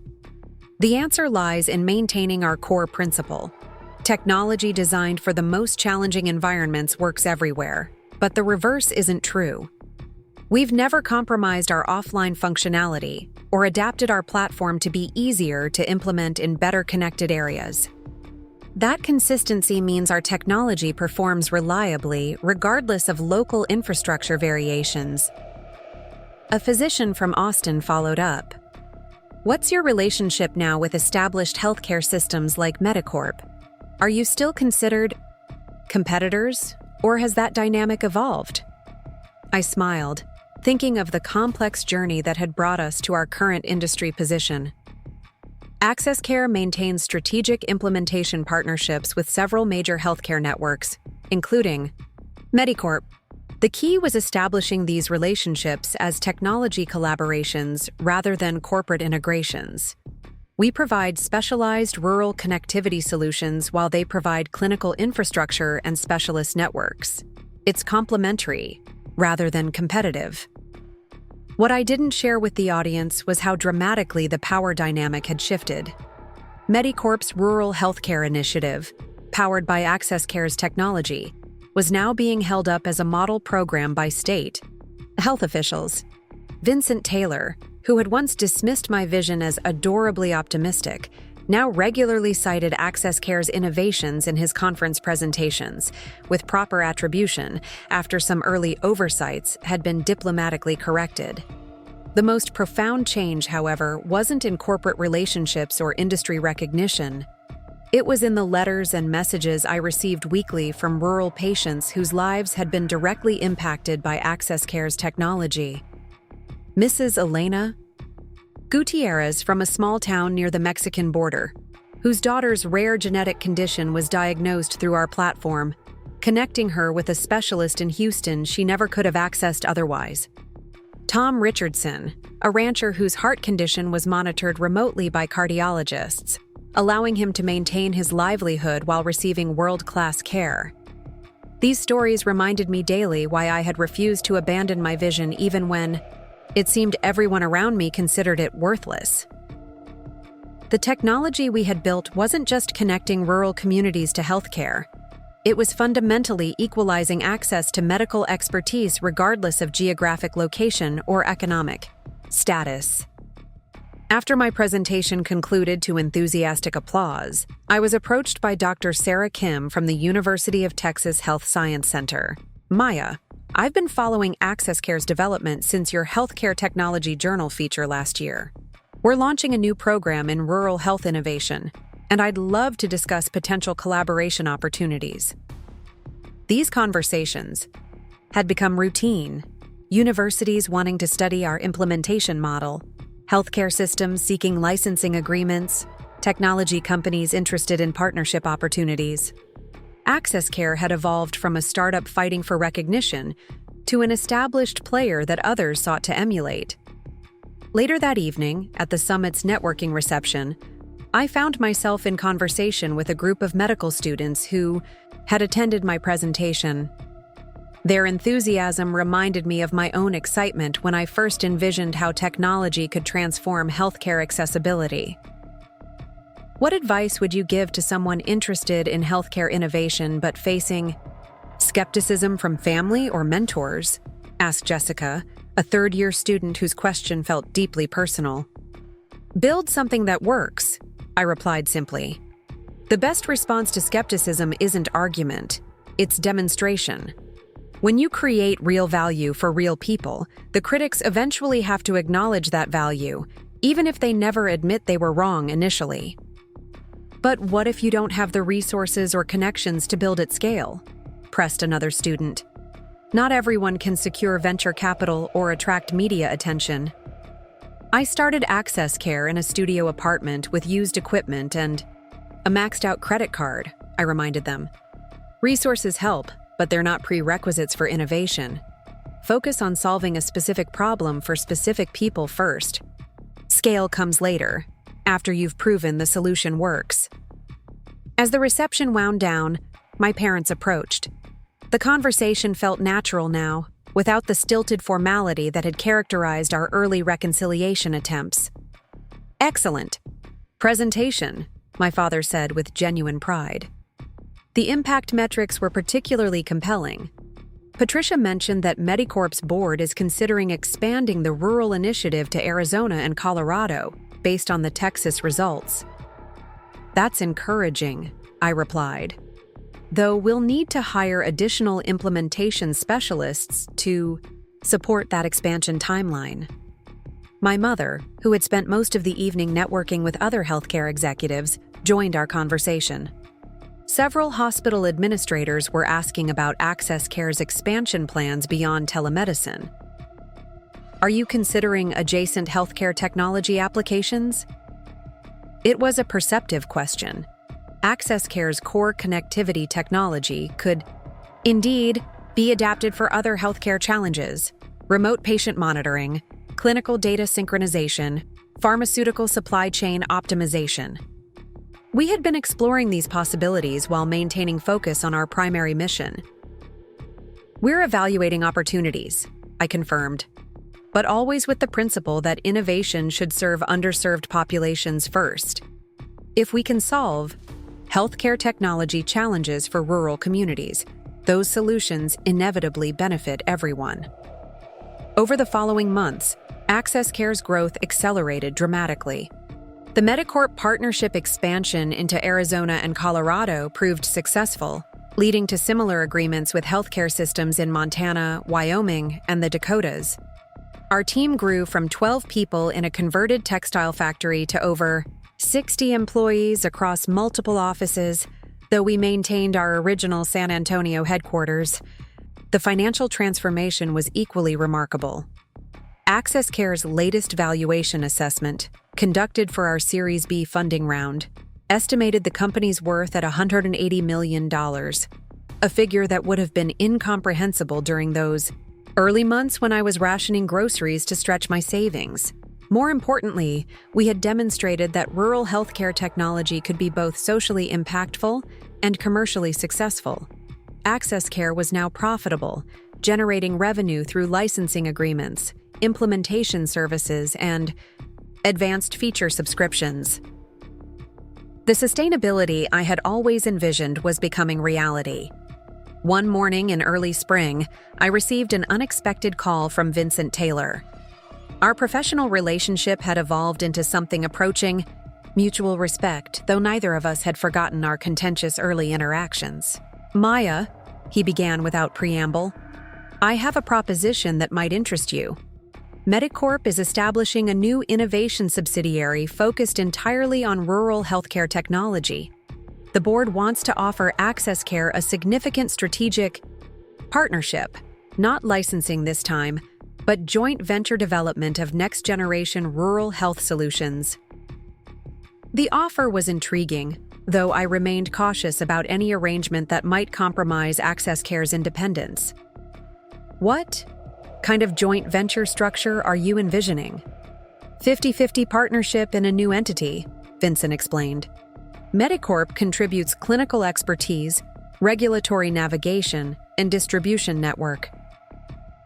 The answer lies in maintaining our core principle. Technology designed for the most challenging environments works everywhere, but the reverse isn't true. We've never compromised our offline functionality or adapted our platform to be easier to implement in better connected areas. That consistency means our technology performs reliably regardless of local infrastructure variations. A physician from Austin followed up. "What's your relationship now with established healthcare systems like MediCorp? Are you still considered competitors, or has that dynamic evolved?" I smiled, thinking of the complex journey that had brought us to our current industry position. Access Care maintains strategic implementation partnerships with several major healthcare networks, including MediCorp. The key was establishing these relationships as technology collaborations rather than corporate integrations. We provide specialized rural connectivity solutions while they provide clinical infrastructure and specialist networks. It's complementary, rather than competitive. What I didn't share with the audience was how dramatically the power dynamic had shifted. MediCorp's rural healthcare initiative, powered by Access Care's technology, was now being held up as a model program by state health officials. Vincent Taylor, who had once dismissed my vision as adorably optimistic, now regularly cited Access Care's innovations in his conference presentations, with proper attribution after some early oversights had been diplomatically corrected. The most profound change, however, wasn't in corporate relationships or industry recognition. It was in the letters and messages I received weekly from rural patients whose lives had been directly impacted by Access Care's technology. Mrs. Elena Gutierrez from a small town near the Mexican border, whose daughter's rare genetic condition was diagnosed through our platform, connecting her with a specialist in Houston she never could have accessed otherwise. Tom Richardson, a rancher whose heart condition was monitored remotely by cardiologists, allowing him to maintain his livelihood while receiving world-class care. These stories reminded me daily why I had refused to abandon my vision even when it seemed everyone around me considered it worthless. The technology we had built wasn't just connecting rural communities to healthcare. It was fundamentally equalizing access to medical expertise regardless of geographic location or economic status. After my presentation concluded to enthusiastic applause, I was approached by Dr. Sarah Kim from the University of Texas Health Science Center. Maya, I've been following Access Care's development since your Healthcare Technology Journal feature last year. We're launching a new program in rural health innovation, and I'd love to discuss potential collaboration opportunities. These conversations had become routine, universities wanting to study our implementation model, healthcare systems seeking licensing agreements, technology companies interested in partnership opportunities. Access Care had evolved from a startup fighting for recognition to an established player that others sought to emulate. Later that evening, at the summit's networking reception, I found myself in conversation with a group of medical students who had attended my presentation. Their enthusiasm reminded me of my own excitement when I first envisioned how technology could transform healthcare accessibility. What advice would you give to someone interested in healthcare innovation but facing skepticism from family or mentors? Asked Jessica, a third-year student whose question felt deeply personal. Build something that works, I replied simply. The best response to skepticism isn't argument, it's demonstration. When you create real value for real people, the critics eventually have to acknowledge that value, even if they never admit they were wrong initially. But what if you don't have the resources or connections to build at scale? Pressed another student. Not everyone can secure venture capital or attract media attention. I started Access Care in a studio apartment with used equipment and a maxed-out credit card, I reminded them. Resources help, but they're not prerequisites for innovation. Focus on solving a specific problem for specific people first. Scale comes later, after you've proven the solution works. As the reception wound down, my parents approached. The conversation felt natural now, without the stilted formality that had characterized our early reconciliation attempts. Excellent presentation, my father said with genuine pride. The impact metrics were particularly compelling. Patricia mentioned that MediCorp's board is considering expanding the rural initiative to Arizona and Colorado based on the Texas results. That's encouraging, I replied. Though we'll need to hire additional implementation specialists to support that expansion timeline. My mother, who had spent most of the evening networking with other healthcare executives, joined our conversation. Several hospital administrators were asking about Access Care's expansion plans beyond telemedicine. Are you considering adjacent healthcare technology applications? It was a perceptive question. Access Care's core connectivity technology could, indeed, be adapted for other healthcare challenges: remote patient monitoring, clinical data synchronization, pharmaceutical supply chain optimization. We had been exploring these possibilities while maintaining focus on our primary mission. We're evaluating opportunities, I confirmed, but always with the principle that innovation should serve underserved populations first. If we can solve healthcare technology challenges for rural communities, those solutions inevitably benefit everyone. Over the following months, Access Care's growth accelerated dramatically. The MediCorp partnership expansion into Arizona and Colorado proved successful, leading to similar agreements with healthcare systems in Montana, Wyoming, and the Dakotas. Our team grew from 12 people in a converted textile factory to over 60 employees across multiple offices, though we maintained our original San Antonio headquarters. The financial transformation was equally remarkable. Access Care's latest valuation assessment, conducted for our Series B funding round, estimated the company's worth at $180 million, a figure that would have been incomprehensible during those early months when I was rationing groceries to stretch my savings. More importantly, we had demonstrated that rural healthcare technology could be both socially impactful and commercially successful. Access Care was now profitable, generating revenue through licensing agreements, implementation services, and advanced feature subscriptions. The sustainability I had always envisioned was becoming reality. One morning in early spring, I received an unexpected call from Vincent Taylor. Our professional relationship had evolved into something approaching mutual respect, though neither of us had forgotten our contentious early interactions. "Maya," he began without preamble, "I have a proposition that might interest you. MediCorp is establishing a new innovation subsidiary focused entirely on rural healthcare technology. The board wants to offer Access Care a significant strategic partnership, not licensing this time, but joint venture development of next-generation rural health solutions." The offer was intriguing, though I remained cautious about any arrangement that might compromise Access Care's independence. "What kind of joint venture structure are you envisioning?" 50-50 partnership in a new entity, Vincent explained. MediCorp contributes clinical expertise, regulatory navigation, and distribution network.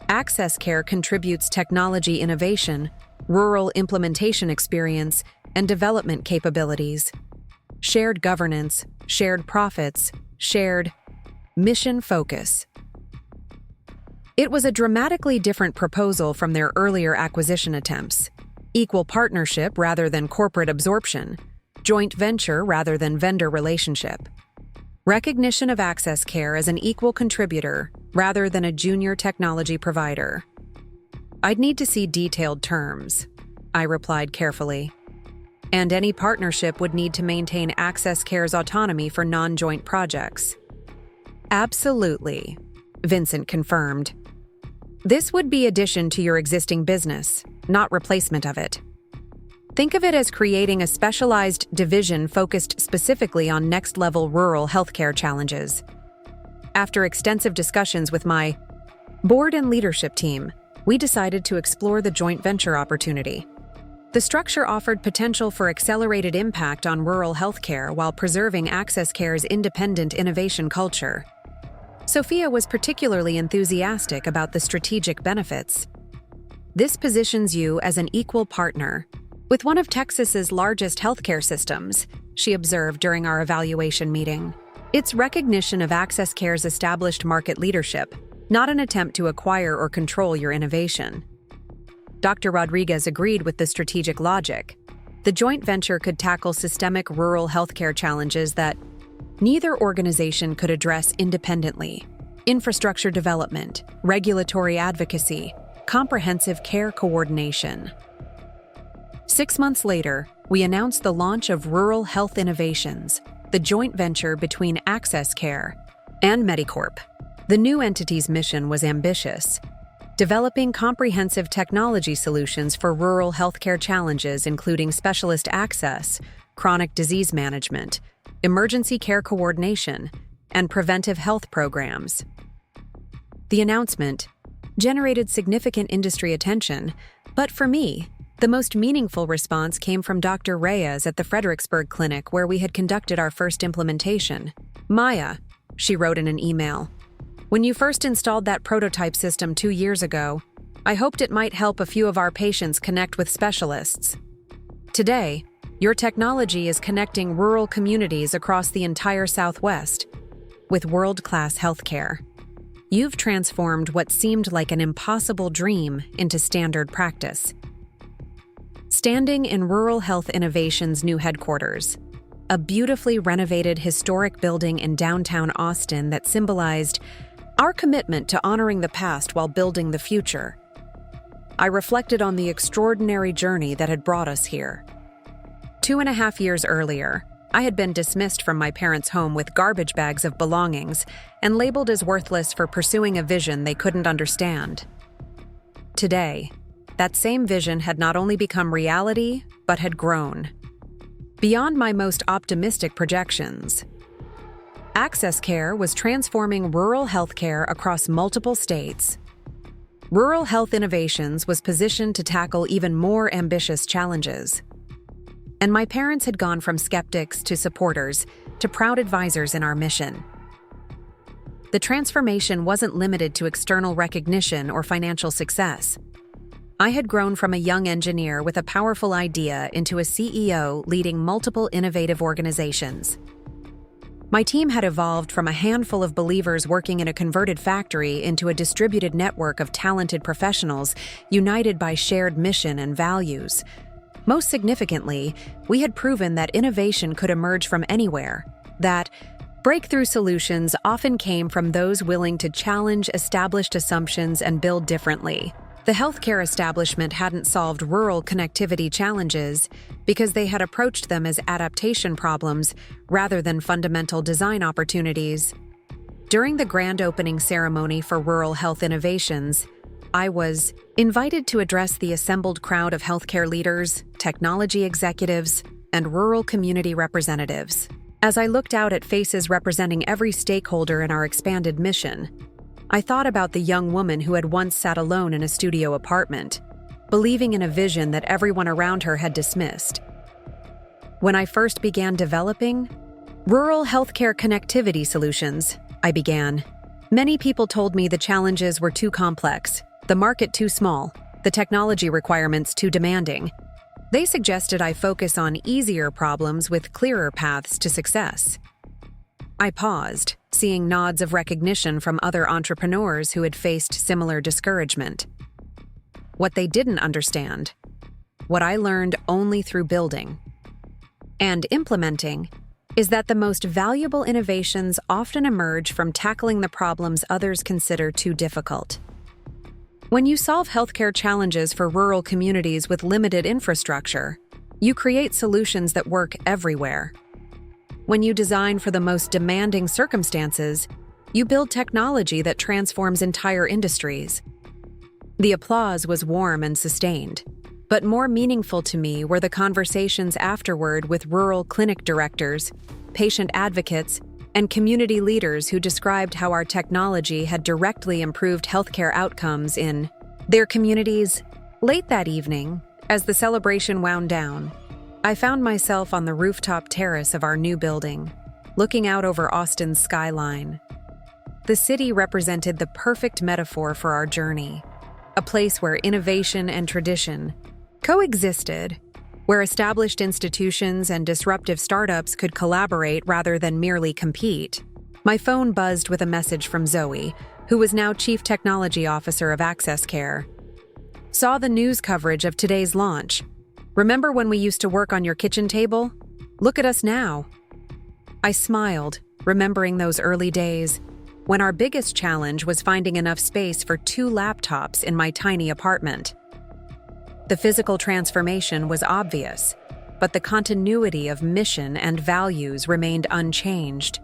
Access Care contributes technology innovation, rural implementation experience, and development capabilities. Shared governance, shared profits, shared mission focus. It was a dramatically different proposal from their earlier acquisition attempts. Equal partnership rather than corporate absorption, joint venture rather than vendor relationship. Recognition of Access Care as an equal contributor rather than a junior technology provider. "I'd need to see detailed terms," I replied carefully. "And any partnership would need to maintain Access Care's autonomy for non-joint projects." "Absolutely," Vincent confirmed. "This would be addition to your existing business, not replacement of it. Think of it as creating a specialized division focused specifically on next-level rural healthcare challenges." After extensive discussions with my board and leadership team, we decided to explore the joint venture opportunity. The structure offered potential for accelerated impact on rural healthcare while preserving Access Care's independent innovation culture. Sophia was particularly enthusiastic about the strategic benefits. "This positions you as an equal partner with one of Texas's largest healthcare systems," she observed during our evaluation meeting. "It's recognition of Access Care's established market leadership, not an attempt to acquire or control your innovation." Dr. Rodriguez agreed with the strategic logic. The joint venture could tackle systemic rural healthcare challenges that neither organization could address independently: infrastructure development, regulatory advocacy, comprehensive care coordination. 6 months later, we announced the launch of Rural Health Innovations, the joint venture between Access Care and MediCorp. The new entity's mission was ambitious: developing comprehensive technology solutions for rural healthcare challenges including specialist access, chronic disease management, emergency care coordination, and preventive health programs. The announcement generated significant industry attention, but for me, the most meaningful response came from Dr. Reyes at the Fredericksburg Clinic where we had conducted our first implementation. "Maya," she wrote in an email, "when you first installed that prototype system 2 years ago, I hoped it might help a few of our patients connect with specialists. Today, your technology is connecting rural communities across the entire Southwest with world-class healthcare. You've transformed what seemed like an impossible dream into standard practice." Standing in Rural Health Innovation's new headquarters, a beautifully renovated historic building in downtown Austin that symbolized our commitment to honoring the past while building the future, I reflected on the extraordinary journey that had brought us here. 2.5 years earlier, I had been dismissed from my parents' home with garbage bags of belongings and labeled as worthless for pursuing a vision they couldn't understand. Today, that same vision had not only become reality, but had grown. Beyond my most optimistic projections. Access Care was transforming rural healthcare across multiple states. Rural Health Innovations was positioned to tackle even more ambitious challenges. And my parents had gone from skeptics to supporters to proud advisors in our mission. The transformation wasn't limited to external recognition or financial success. I had grown from a young engineer with a powerful idea into a CEO leading multiple innovative organizations. My team had evolved from a handful of believers working in a converted factory into a distributed network of talented professionals united by shared mission and values. Most significantly, we had proven that innovation could emerge from anywhere, that breakthrough solutions often came from those willing to challenge established assumptions and build differently. The healthcare establishment hadn't solved rural connectivity challenges because they had approached them as adaptation problems rather than fundamental design opportunities. During the grand opening ceremony for Rural Health Innovations, I was invited to address the assembled crowd of healthcare leaders, technology executives, and rural community representatives. As I looked out at faces representing every stakeholder in our expanded mission, I thought about the young woman who had once sat alone in a studio apartment, believing in a vision that everyone around her had dismissed. When I first began developing rural healthcare connectivity solutions, I began. Many people told me the challenges were too complex, the market too small, the technology requirements too demanding. They suggested I focus on easier problems with clearer paths to success. I paused, seeing nods of recognition from other entrepreneurs who had faced similar discouragement. What they didn't understand, what I learned only through building and implementing, is that the most valuable innovations often emerge from tackling the problems others consider too difficult. When you solve healthcare challenges for rural communities with limited infrastructure, you create solutions that work everywhere. When you design for the most demanding circumstances, you build technology that transforms entire industries. The applause was warm and sustained, but more meaningful to me were the conversations afterward with rural clinic directors, patient advocates, and community leaders who described how our technology had directly improved healthcare outcomes in their communities. Late that evening, as the celebration wound down, I found myself on the rooftop terrace of our new building, looking out over Austin's skyline. The city represented the perfect metaphor for our journey, a place where innovation and tradition coexisted, where established institutions and disruptive startups could collaborate rather than merely compete. My phone buzzed with a message from Zoe, who was now Chief Technology Officer of Access Care. Saw the news coverage of today's launch. Remember when we used to work on your kitchen table? Look at us now. I smiled, remembering those early days, when our biggest challenge was finding enough space for 2 laptops in my tiny apartment. The physical transformation was obvious, but the continuity of mission and values remained unchanged.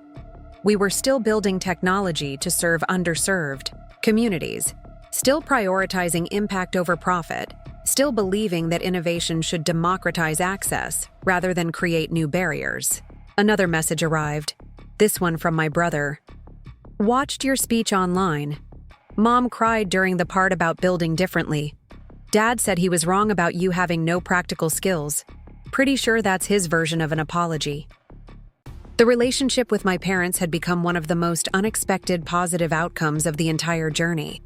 We were still building technology to serve underserved communities, still prioritizing impact over profit, still believing that innovation should democratize access rather than create new barriers. Another message arrived, this one from my brother. Watched your speech online. Mom cried during the part about building differently. Dad said he was wrong about you having no practical skills. Pretty sure that's his version of an apology. The relationship with my parents had become one of the most unexpected positive outcomes of the entire journey.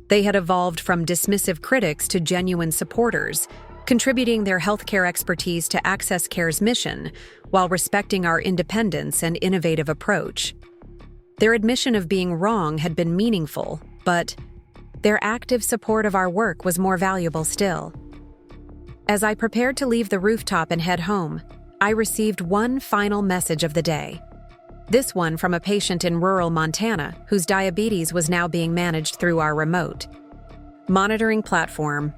They had evolved from dismissive critics to genuine supporters, contributing their healthcare expertise to Access Care's mission while respecting our independence and innovative approach. Their admission of being wrong had been meaningful, but their active support of our work was more valuable still. As I prepared to leave the rooftop and head home, I received one final message of the day. This one from a patient in rural Montana whose diabetes was now being managed through our remote monitoring platform.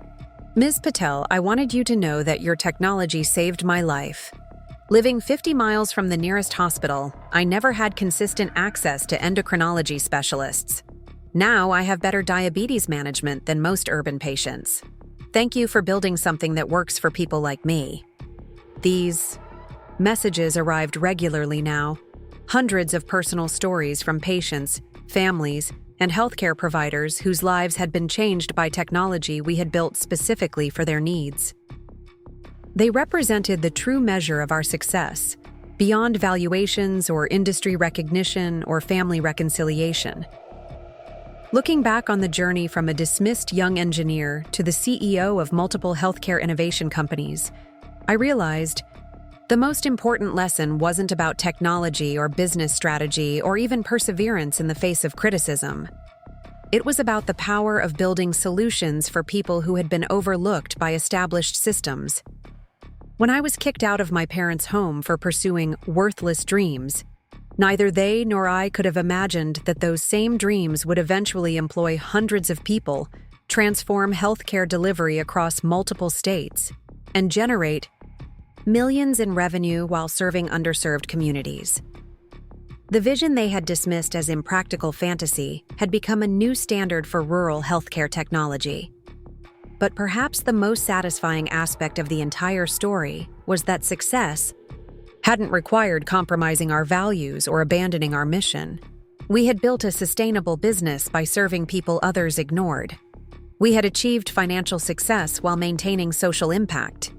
Ms. Patel, I wanted you to know that your technology saved my life. Living 50 miles from the nearest hospital, I never had consistent access to endocrinology specialists. Now I have better diabetes management than most urban patients. Thank you for building something that works for people like me. These messages arrived regularly now. Hundreds of personal stories from patients, families, and healthcare providers whose lives had been changed by technology we had built specifically for their needs. They represented the true measure of our success, beyond valuations or industry recognition or family reconciliation. Looking back on the journey from a dismissed young engineer to the CEO of multiple healthcare innovation companies, I realized the most important lesson wasn't about technology or business strategy or even perseverance in the face of criticism. It was about the power of building solutions for people who had been overlooked by established systems. When I was kicked out of my parents' home for pursuing worthless dreams, neither they nor I could have imagined that those same dreams would eventually employ hundreds of people, transform healthcare delivery across multiple states, and generate millions in revenue while serving underserved communities. The vision they had dismissed as impractical fantasy had become a new standard for rural healthcare technology. But perhaps the most satisfying aspect of the entire story was that success hadn't required compromising our values or abandoning our mission. We had built a sustainable business by serving people others ignored. We had achieved financial success while maintaining social impact.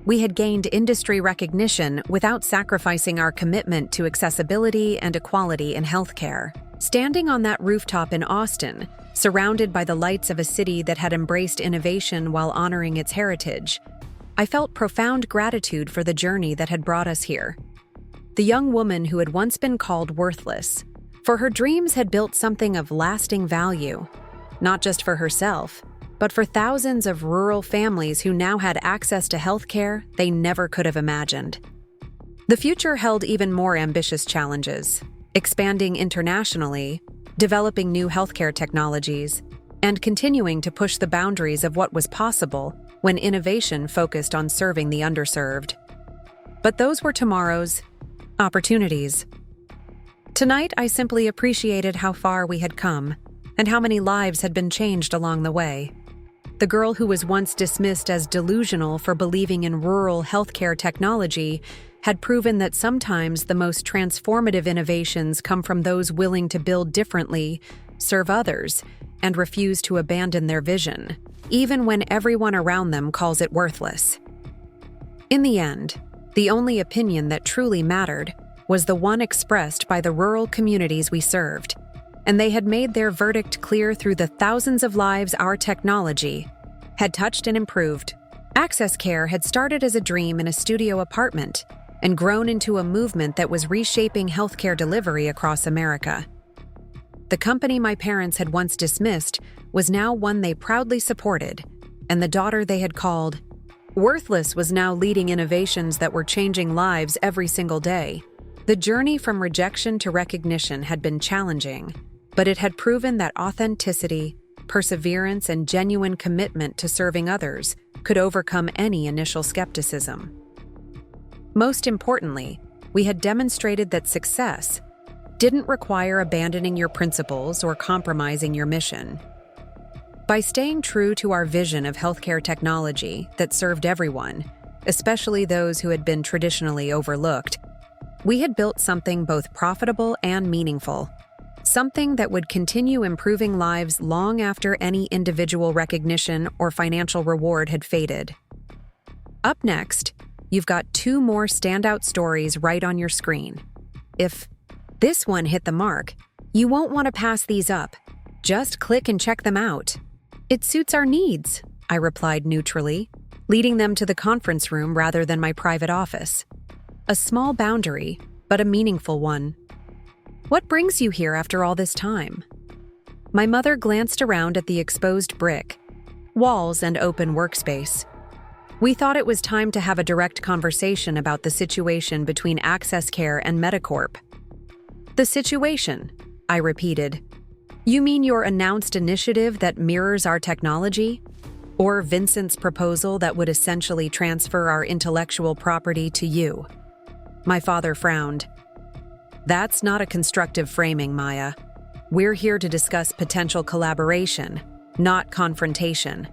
We had gained industry recognition without sacrificing our commitment to accessibility and equality in healthcare. Standing on that rooftop in Austin, surrounded by the lights of a city that had embraced innovation while honoring its heritage, I felt profound gratitude for the journey that had brought us here. The young woman who had once been called worthless, for her dreams had built something of lasting value, not just for herself, but for thousands of rural families who now had access to healthcare they never could have imagined. The future held even more ambitious challenges: expanding internationally, developing new healthcare technologies, and continuing to push the boundaries of what was possible when innovation focused on serving the underserved. But those were tomorrow's opportunities. Tonight, I simply appreciated how far we had come and how many lives had been changed along the way. The girl who was once dismissed as delusional for believing in rural healthcare technology had proven that sometimes the most transformative innovations come from those willing to build differently, serve others, and refuse to abandon their vision, even when everyone around them calls it worthless. In the end, the only opinion that truly mattered was the one expressed by the rural communities we served, and they had made their verdict clear through the thousands of lives our technology had touched and improved. Access Care had started as a dream in a studio apartment and grown into a movement that was reshaping healthcare delivery across America. The company my parents had once dismissed was now one they proudly supported, and the daughter they had called worthless was now leading innovations that were changing lives every single day. The journey from rejection to recognition had been challenging, but it had proven that authenticity, perseverance, and genuine commitment to serving others could overcome any initial skepticism. Most importantly, we had demonstrated that success didn't require abandoning your principles or compromising your mission. By staying true to our vision of healthcare technology that served everyone, especially those who had been traditionally overlooked, we had built something both profitable and meaningful, something that would continue improving lives long after any individual recognition or financial reward had faded. Up next, you've got 2 more standout stories right on your screen. If this one hit the mark, you won't want to pass these up. Just click and check them out. It suits our needs, I replied neutrally, leading them to the conference room rather than my private office. A small boundary, but a meaningful one. What brings you here after all this time? My mother glanced around at the exposed brick, walls, and open workspace. We thought it was time to have a direct conversation about the situation between Access Care and MediCorp. The situation, I repeated. You mean your announced initiative that mirrors our technology? Or Vincent's proposal that would essentially transfer our intellectual property to you? My father frowned. That's not a constructive framing, Maya. We're here to discuss potential collaboration, not confrontation.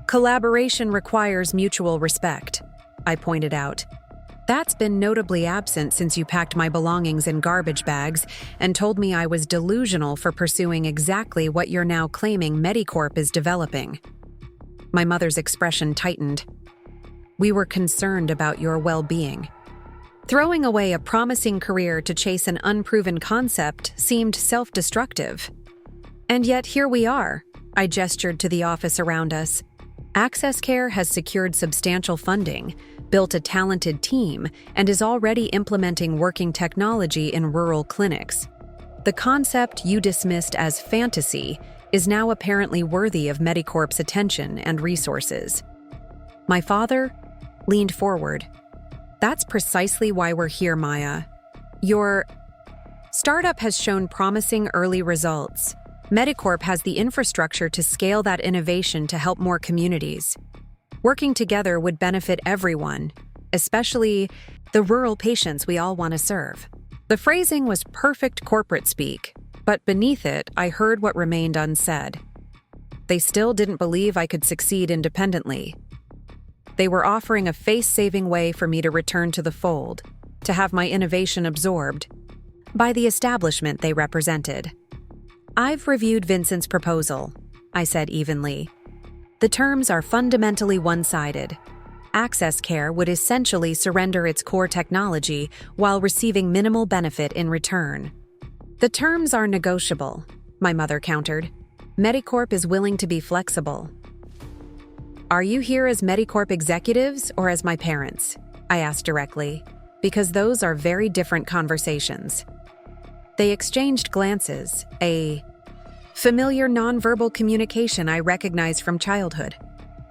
Collaboration requires mutual respect, I pointed out. That's been notably absent since you packed my belongings in garbage bags and told me I was delusional for pursuing exactly what you're now claiming MediCorp is developing. My mother's expression tightened. We were concerned about your well-being. Throwing away a promising career to chase an unproven concept seemed self-destructive. And yet here we are, I gestured to the office around us. Access Care has secured substantial funding, built a talented team, and is already implementing working technology in rural clinics. The concept you dismissed as fantasy is now apparently worthy of MediCorp's attention and resources. My father leaned forward. That's precisely why we're here, Maya. Your startup has shown promising early results. MediCorp has the infrastructure to scale that innovation to help more communities. Working together would benefit everyone, especially the rural patients we all want to serve. The phrasing was perfect corporate speak, but beneath it, I heard what remained unsaid. They still didn't believe I could succeed independently. They were offering a face-saving way for me to return to the fold, to have my innovation absorbed by the establishment they represented. I've reviewed Vincent's proposal, I said evenly. The terms are fundamentally one-sided. Access Care would essentially surrender its core technology while receiving minimal benefit in return. The terms are negotiable, my mother countered. MediCorp is willing to be flexible. Are you here as MediCorp executives or as my parents? I asked directly, because those are very different conversations. They exchanged glances, a familiar nonverbal communication I recognized from childhood.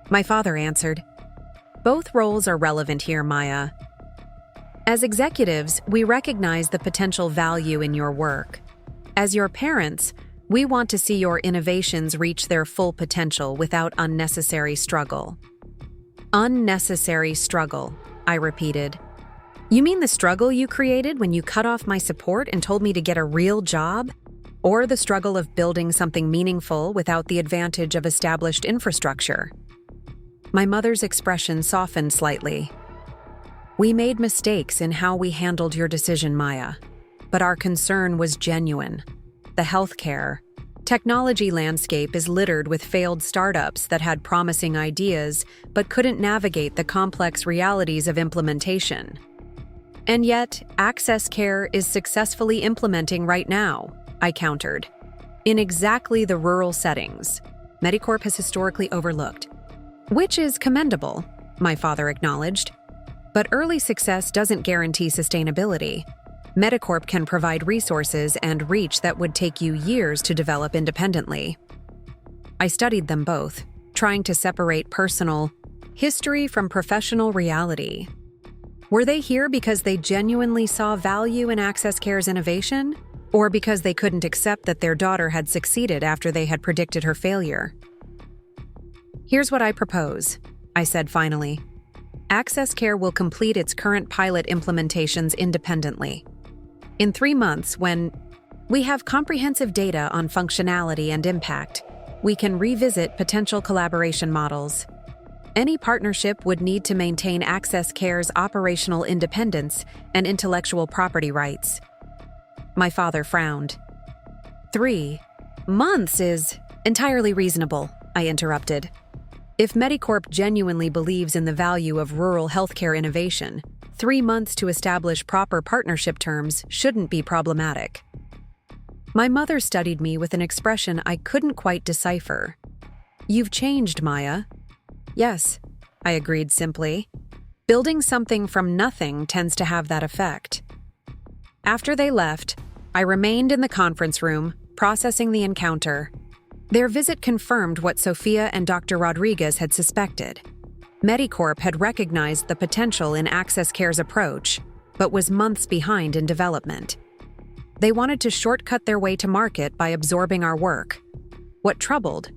My father answered, Both roles are relevant here, Maya. As executives, we recognize the potential value in your work. As your parents, we want to see your innovations reach their full potential without unnecessary struggle. Unnecessary struggle, I repeated. You mean the struggle you created when you cut off my support and told me to get a real job? Or the struggle of building something meaningful without the advantage of established infrastructure? My mother's expression softened slightly. We made mistakes in how we handled your decision, Maya, but our concern was genuine. The healthcare technology landscape is littered with failed startups that had promising ideas but couldn't navigate the complex realities of implementation. And yet, Access Care is successfully implementing right now, I countered, in exactly the rural settings MediCorp has historically overlooked. Which is commendable, my father acknowledged. But early success doesn't guarantee sustainability. MediCorp can provide resources and reach that would take you years to develop independently. I studied them both, trying to separate personal history from professional reality. Were they here because they genuinely saw value in Access Care's innovation, or because they couldn't accept that their daughter had succeeded after they had predicted her failure? Here's what I propose, I said finally. Access Care will complete its current pilot implementations independently. In 3 months, when we have comprehensive data on functionality and impact, we can revisit potential collaboration models. Any partnership would need to maintain Access Care's operational independence and intellectual property rights. My father frowned. 3 months is entirely reasonable, I interrupted. If MediCorp genuinely believes in the value of rural healthcare innovation, 3 months to establish proper partnership terms shouldn't be problematic. My mother studied me with an expression I couldn't quite decipher. You've changed, Maya. Yes, I agreed simply. Building something from nothing tends to have that effect. After they left, I remained in the conference room, processing the encounter. Their visit confirmed what Sophia and Dr. Rodriguez had suspected. MediCorp had recognized the potential in Access Care's approach, but was months behind in development. They wanted to shortcut their way to market by absorbing our work. What troubled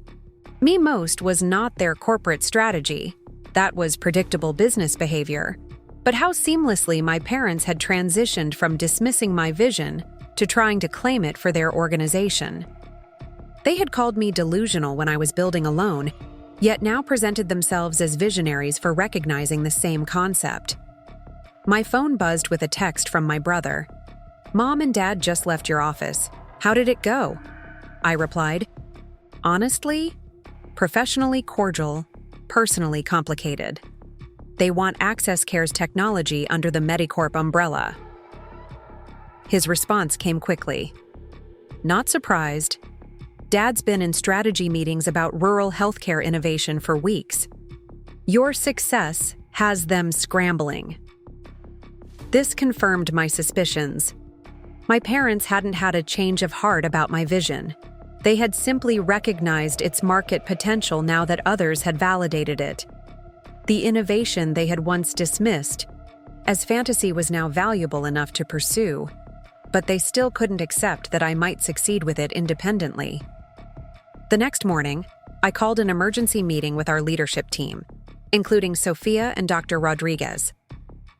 Me most was not their corporate strategy. That was predictable business behavior. But how seamlessly my parents had transitioned from dismissing my vision to trying to claim it for their organization. They had called me delusional when I was building alone, yet now presented themselves as visionaries for recognizing the same concept. My phone buzzed with a text from my brother. "Mom and Dad just left your office. How did it go?" I replied, "Honestly, professionally cordial, personally complicated. They want Access Care's technology under the MediCorp umbrella." His response came quickly. "Not surprised. Dad's been in strategy meetings about rural healthcare innovation for weeks. Your success has them scrambling." This confirmed my suspicions. My parents hadn't had a change of heart about my vision. They had simply recognized its market potential now that others had validated it. The innovation they had once dismissed, as fantasy, was now valuable enough to pursue, but they still couldn't accept that I might succeed with it independently. The next morning, I called an emergency meeting with our leadership team, including Sophia and Dr. Rodriguez.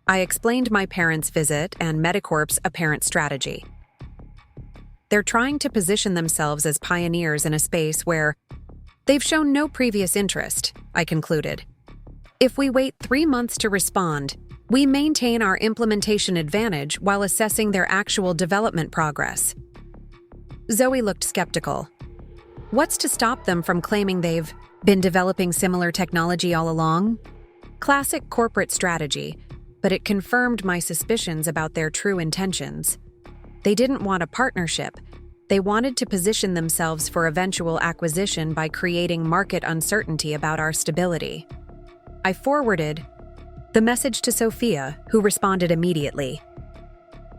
I explained my parents' visit and MediCorp's apparent strategy. They're trying to position themselves as pioneers in a space where they've shown no previous interest, I concluded. If we wait 3 months to respond, we maintain our implementation advantage while assessing their actual development progress. Zoe looked skeptical. What's to stop them from claiming they've been developing similar technology all along? Classic corporate strategy, but it confirmed my suspicions about their true intentions. They didn't want a partnership. They wanted to position themselves for eventual acquisition by creating market uncertainty about our stability. I forwarded the message to Sophia, who responded immediately.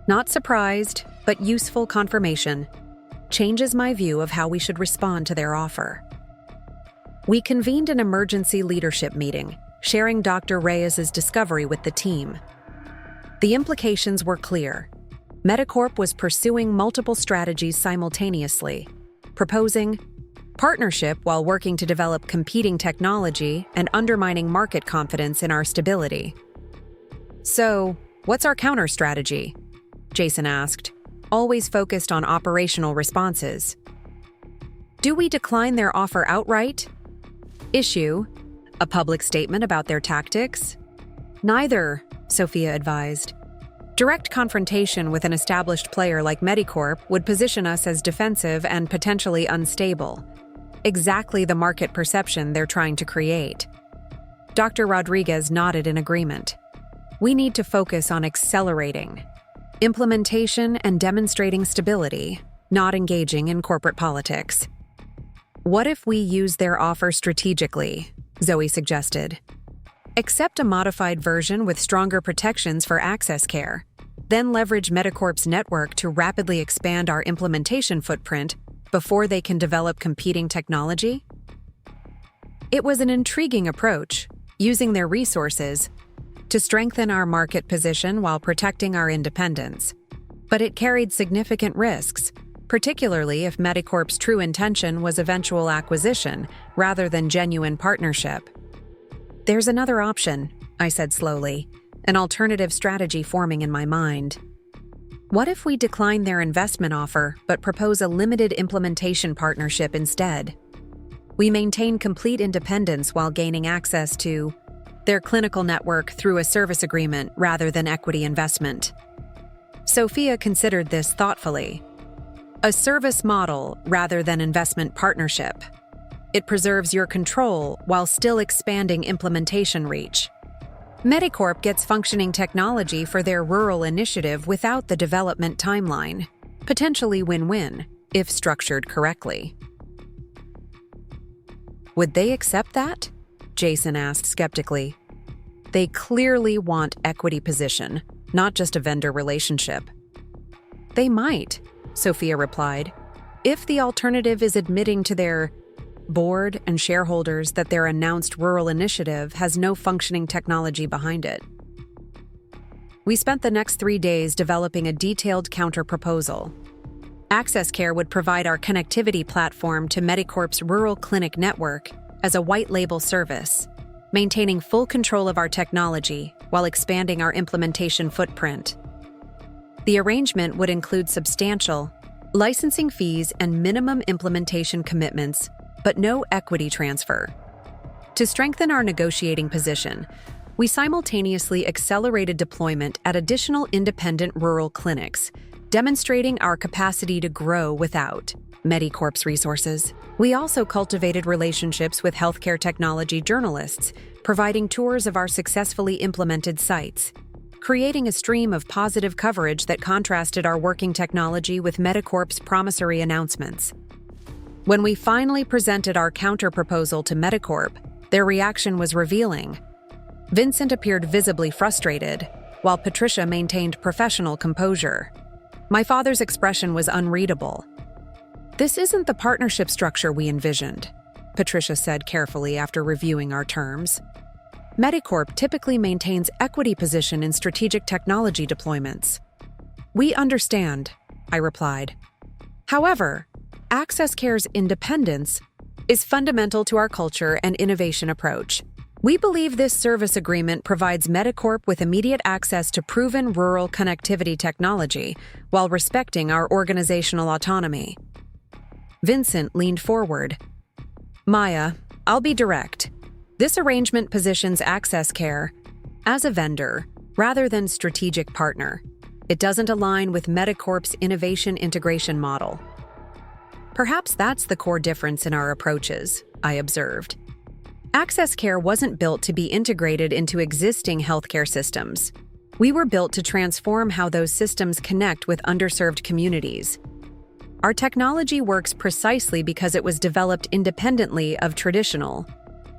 "Not surprised, but useful confirmation. Changes my view of how we should respond to their offer." We convened an emergency leadership meeting, sharing Dr. Reyes's discovery with the team. The implications were clear. MediCorp was pursuing multiple strategies simultaneously, proposing partnership while working to develop competing technology and undermining market confidence in our stability. "So, what's our counter strategy?" Jason asked, always focused on operational responses. "Do we decline their offer outright? Issue a public statement about their tactics?" "Neither," Sophia advised. "Direct confrontation with an established player like MediCorp would position us as defensive and potentially unstable. Exactly the market perception they're trying to create." Dr. Rodriguez nodded in agreement. "We need to focus on accelerating implementation and demonstrating stability, not engaging in corporate politics." "What if we use their offer strategically?" Zoe suggested. "Accept a modified version with stronger protections for Access Care, then leverage MediCorp's network to rapidly expand our implementation footprint before they can develop competing technology?" It was an intriguing approach, using their resources to strengthen our market position while protecting our independence. But it carried significant risks, particularly if MediCorp's true intention was eventual acquisition rather than genuine partnership. "There's another option," I said slowly, an alternative strategy forming in my mind. "What if we decline their investment offer but propose a limited implementation partnership instead? We maintain complete independence while gaining access to their clinical network through a service agreement rather than equity investment." Sophia considered this thoughtfully. "A service model rather than investment partnership. It preserves your control while still expanding implementation reach. MediCorp gets functioning technology for their rural initiative without the development timeline. Potentially win-win, if structured correctly." "Would they accept that?" Jason asked skeptically. "They clearly want equity position, not just a vendor relationship." "They might," Sophia replied, "if the alternative is admitting to their board and shareholders that their announced rural initiative has no functioning technology behind it." We spent the next 3 days developing a detailed counter-proposal. Access Care would provide our connectivity platform to MediCorp's rural clinic network as a white-label service, maintaining full control of our technology while expanding our implementation footprint. The arrangement would include substantial licensing fees and minimum implementation commitments, but no equity transfer. To strengthen our negotiating position, we simultaneously accelerated deployment at additional independent rural clinics, demonstrating our capacity to grow without MediCorp's resources. We also cultivated relationships with healthcare technology journalists, providing tours of our successfully implemented sites, creating a stream of positive coverage that contrasted our working technology with MediCorp's promissory announcements. When we finally presented our counter-proposal to MediCorp, their reaction was revealing. Vincent appeared visibly frustrated, while Patricia maintained professional composure. My father's expression was unreadable. "This isn't the partnership structure we envisioned," Patricia said carefully after reviewing our terms. "MediCorp typically maintains equity position in strategic technology deployments." "We understand," I replied. "However, Access Care's independence is fundamental to our culture and innovation approach. We believe this service agreement provides MediCorp with immediate access to proven rural connectivity technology while respecting our organizational autonomy." Vincent leaned forward. "Maya, I'll be direct. This arrangement positions Access Care as a vendor rather than strategic partner. It doesn't align with MediCorp's innovation integration model." "Perhaps that's the core difference in our approaches," I observed. Access Care wasn't built to be integrated into existing healthcare systems. We were built to transform how those systems connect with underserved communities. Our technology works precisely because it was developed independently of traditional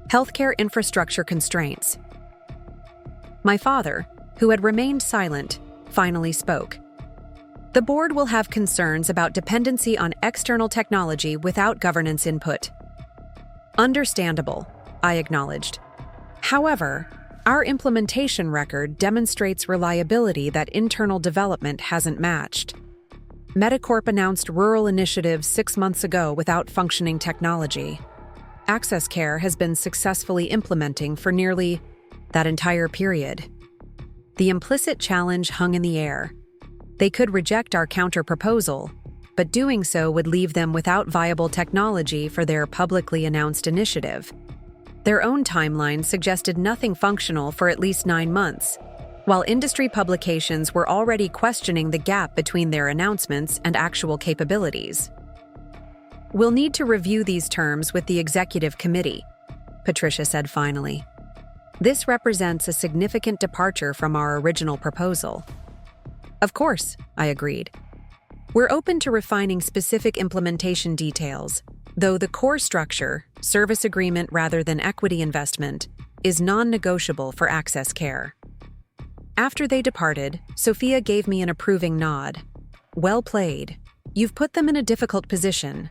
healthcare infrastructure constraints. My father, who had remained silent, finally spoke. "The board will have concerns about dependency on external technology without governance input." "Understandable," I acknowledged. "However, our implementation record demonstrates reliability that internal development hasn't matched. MediCorp announced rural initiatives 6 months ago without functioning technology. Access Care has been successfully implementing for nearly that entire period." The implicit challenge hung in the air. They could reject our counter-proposal, but doing so would leave them without viable technology for their publicly announced initiative. Their own timeline suggested nothing functional for at least 9 months, while industry publications were already questioning the gap between their announcements and actual capabilities. "We'll need to review these terms with the executive committee," Patricia said finally. "This represents a significant departure from our original proposal." "Of course," I agreed. "We're open to refining specific implementation details, though the core structure, service agreement rather than equity investment, is non-negotiable for Access Care." After they departed, Sophia gave me an approving nod. "Well played. You've put them in a difficult position.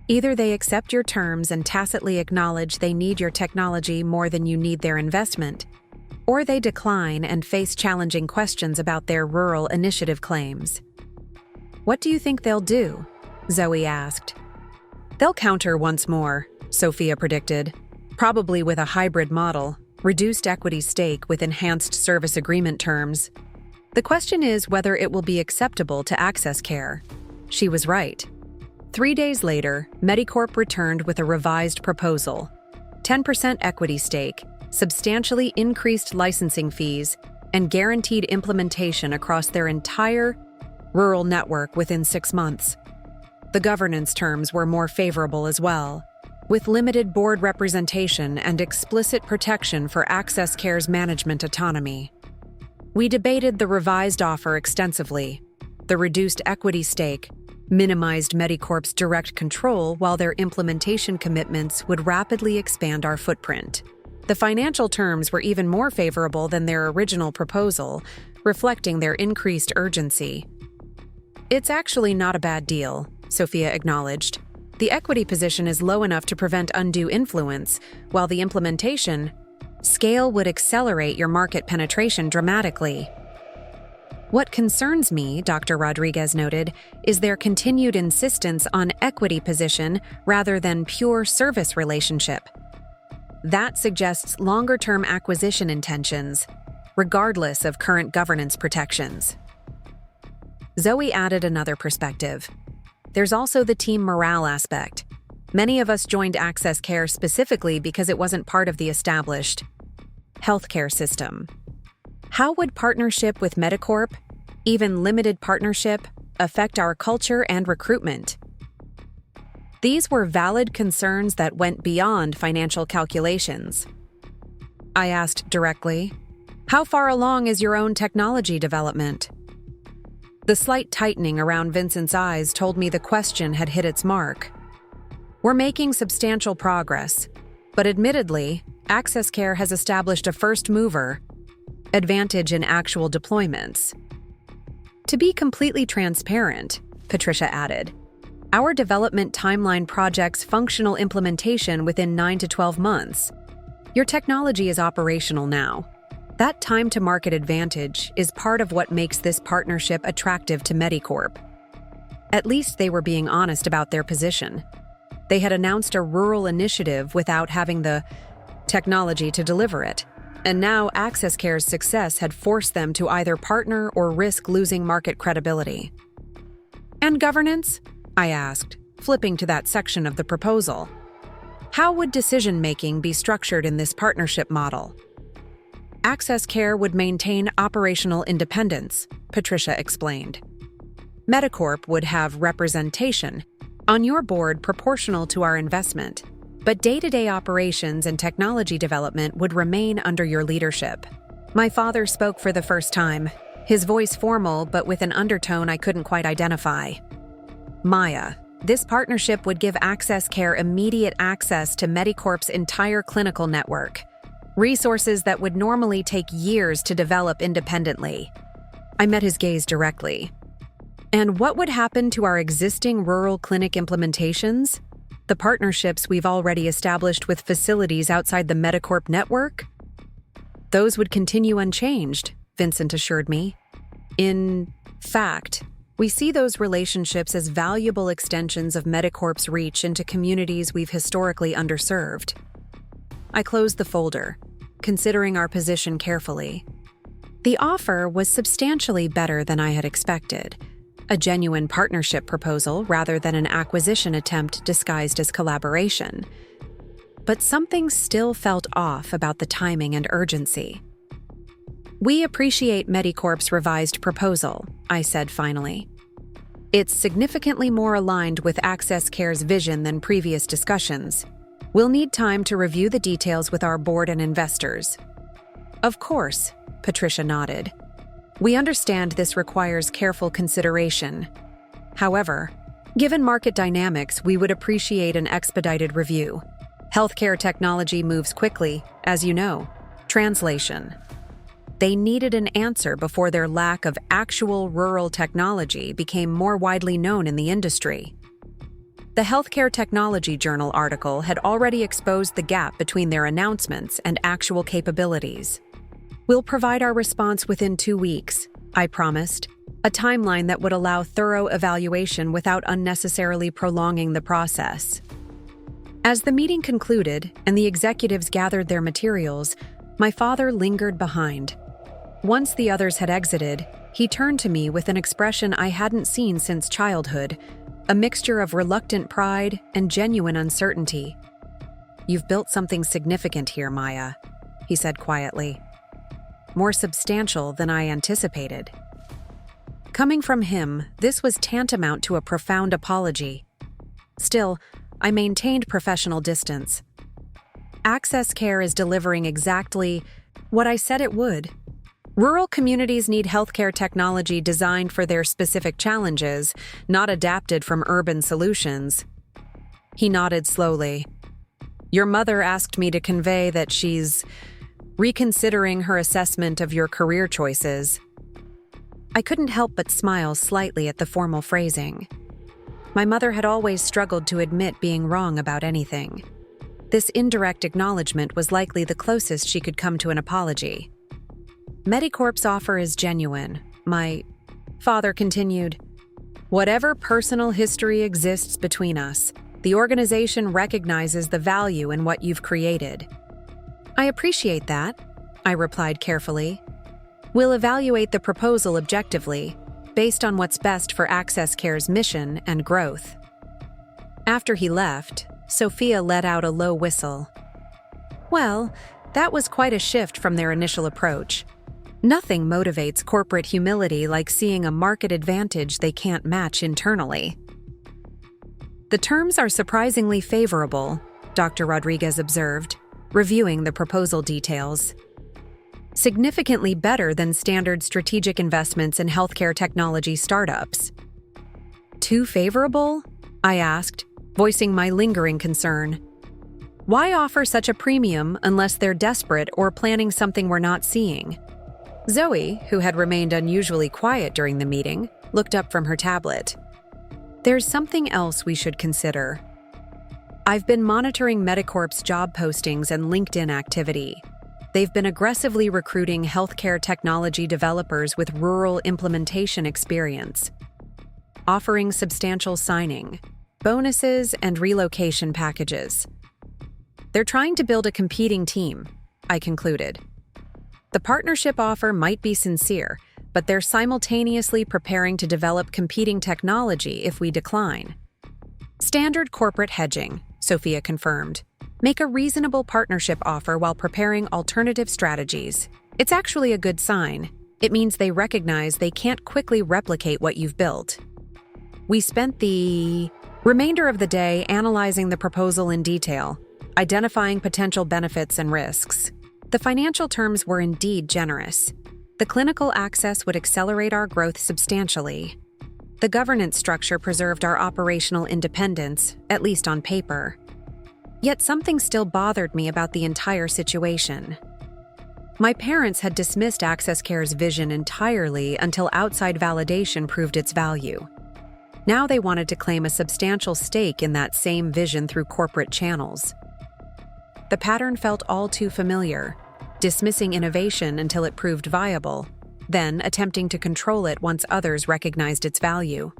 Either they accept your terms and tacitly acknowledge they need your technology more than you need their investment, or they decline and face challenging questions about their rural initiative claims." "What do you think they'll do?" Zoe asked. "They'll counter once more," Sophia predicted, "probably with a hybrid model, reduced equity stake with enhanced service agreement terms. The question is whether it will be acceptable to Access Care." She was right. 3 days later, MediCorp returned with a revised proposal: 10% equity stake, substantially increased licensing fees, and guaranteed implementation across their entire rural network within 6 months. The governance terms were more favorable as well, with limited board representation and explicit protection for Access Care's management autonomy. We debated the revised offer extensively. The reduced equity stake minimized MediCorp's direct control, while their implementation commitments would rapidly expand our footprint. The financial terms were even more favorable than their original proposal, reflecting their increased urgency. "It's actually not a bad deal," Sophia acknowledged. "The equity position is low enough to prevent undue influence, while the implementation scale would accelerate your market penetration dramatically." What concerns me, Dr. Rodriguez noted, is their continued insistence on equity position rather than pure service relationship. That suggests longer-term acquisition intentions, regardless of current governance protections. Zoe added another perspective. There's also the team morale aspect. Many of us joined Access Care specifically because it wasn't part of the established healthcare system. How would partnership with MediCorp, even limited partnership, affect our culture and recruitment? These were valid concerns that went beyond financial calculations. I asked directly, "How far along is your own technology development?" The slight tightening around Vincent's eyes told me the question had hit its mark. We're making substantial progress, but admittedly, Access Care has established a first-mover advantage in actual deployments. To be completely transparent, Patricia added, our development timeline projects functional implementation within 9 to 12 months. Your technology is operational now. That time-to-market advantage is part of what makes this partnership attractive to MediCorp. At least they were being honest about their position. They had announced a rural initiative without having the technology to deliver it, and now Access Care's success had forced them to either partner or risk losing market credibility. And governance? I asked, flipping to that section of the proposal. How would decision-making be structured in this partnership model? Access Care would maintain operational independence, Patricia explained. MediCorp would have representation on your board proportional to our investment, but day-to-day operations and technology development would remain under your leadership. My father spoke for the first time, his voice formal but with an undertone I couldn't quite identify. Maya, this partnership would give Access Care immediate access to MediCorp's entire clinical network, resources that would normally take years to develop independently. I met his gaze directly. And what would happen to our existing rural clinic implementations? The partnerships we've already established with facilities outside the MediCorp network? Those would continue unchanged, Vincent assured me. In fact, we see those relationships as valuable extensions of MediCorp's reach into communities we've historically underserved. I closed the folder, considering our position carefully. The offer was substantially better than I had expected. A genuine partnership proposal rather than an acquisition attempt disguised as collaboration. But something still felt off about the timing and urgency. We appreciate MediCorp's revised proposal, I said finally. It's significantly more aligned with Access Care's vision than previous discussions. We'll need time to review the details with our board and investors. Of course, Patricia nodded. We understand this requires careful consideration. However, given market dynamics, we would appreciate an expedited review. Healthcare technology moves quickly, as you know. Translation. They needed an answer before their lack of actual rural technology became more widely known in the industry. The Healthcare Technology Journal article had already exposed the gap between their announcements and actual capabilities. We'll provide our response within 2 weeks, I promised, a timeline that would allow thorough evaluation without unnecessarily prolonging the process. As the meeting concluded and the executives gathered their materials, my father lingered behind. Once the others had exited, he turned to me with an expression I hadn't seen since childhood, a mixture of reluctant pride and genuine uncertainty. You've built something significant here, Maya, he said quietly. More substantial than I anticipated. Coming from him, this was tantamount to a profound apology. Still, I maintained professional distance. Access Care is delivering exactly what I said it would. Rural communities need healthcare technology designed for their specific challenges, not adapted from urban solutions. He nodded slowly. Your mother asked me to convey that she's reconsidering her assessment of your career choices. I couldn't help but smile slightly at the formal phrasing. My mother had always struggled to admit being wrong about anything. This indirect acknowledgement was likely the closest she could come to an apology. MediCorp's offer is genuine, My father continued, "Whatever personal history exists between us, the organization recognizes the value in what you've created." "I appreciate that," I replied carefully. "We'll evaluate the proposal objectively, based on what's best for Access Care's mission and growth." After he left, Sophia let out a low whistle. Well, that was quite a shift from their initial approach. Nothing motivates corporate humility like seeing a market advantage they can't match internally. "The terms are surprisingly favorable," Dr. Rodriguez observed, reviewing the proposal details. "Significantly better than standard strategic investments in healthcare technology startups." "Too favorable?" I asked, voicing my lingering concern. "Why offer such a premium unless they're desperate or planning something we're not seeing?" Zoe, who had remained unusually quiet during the meeting, looked up from her tablet. "There's something else we should consider. I've been monitoring MediCorp's job postings and LinkedIn activity. They've been aggressively recruiting healthcare technology developers with rural implementation experience, offering substantial signing, bonuses, and relocation packages. They're trying to build a competing team," I concluded. "The partnership offer might be sincere, but they're simultaneously preparing to develop competing technology if we decline." "Standard corporate hedging," Sophia confirmed. "Make a reasonable partnership offer while preparing alternative strategies. It's actually a good sign. It means they recognize they can't quickly replicate what you've built." We spent the remainder of the day analyzing the proposal in detail, identifying potential benefits and risks. The financial terms were indeed generous. The clinical access would accelerate our growth substantially. The governance structure preserved our operational independence, at least on paper. Yet something still bothered me about the entire situation. My parents had dismissed Access Care's vision entirely until outside validation proved its value. Now they wanted to claim a substantial stake in that same vision through corporate channels. The pattern felt all too familiar, dismissing innovation until it proved viable, then attempting to control it once others recognized its value.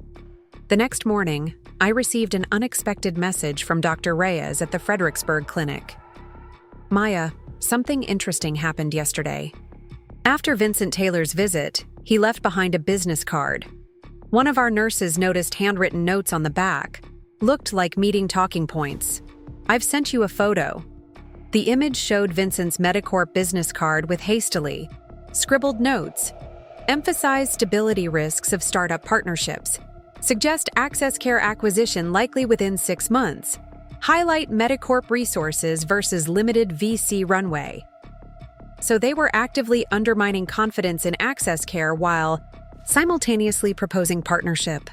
The next morning, I received an unexpected message from Dr. Reyes at the Fredericksburg Clinic. "Maya, something interesting happened yesterday." After Vincent Taylor's visit, he left behind a business card. One of our nurses noticed handwritten notes on the back. Looked like meeting talking points. "I've sent you a photo." The image showed Vincent's MediCorp business card with hastily scribbled notes. "Emphasize stability risks of startup partnerships. Suggest Access Care acquisition likely within 6 months. Highlight MediCorp resources versus limited VC runway." So they were actively undermining confidence in Access Care while simultaneously proposing partnership.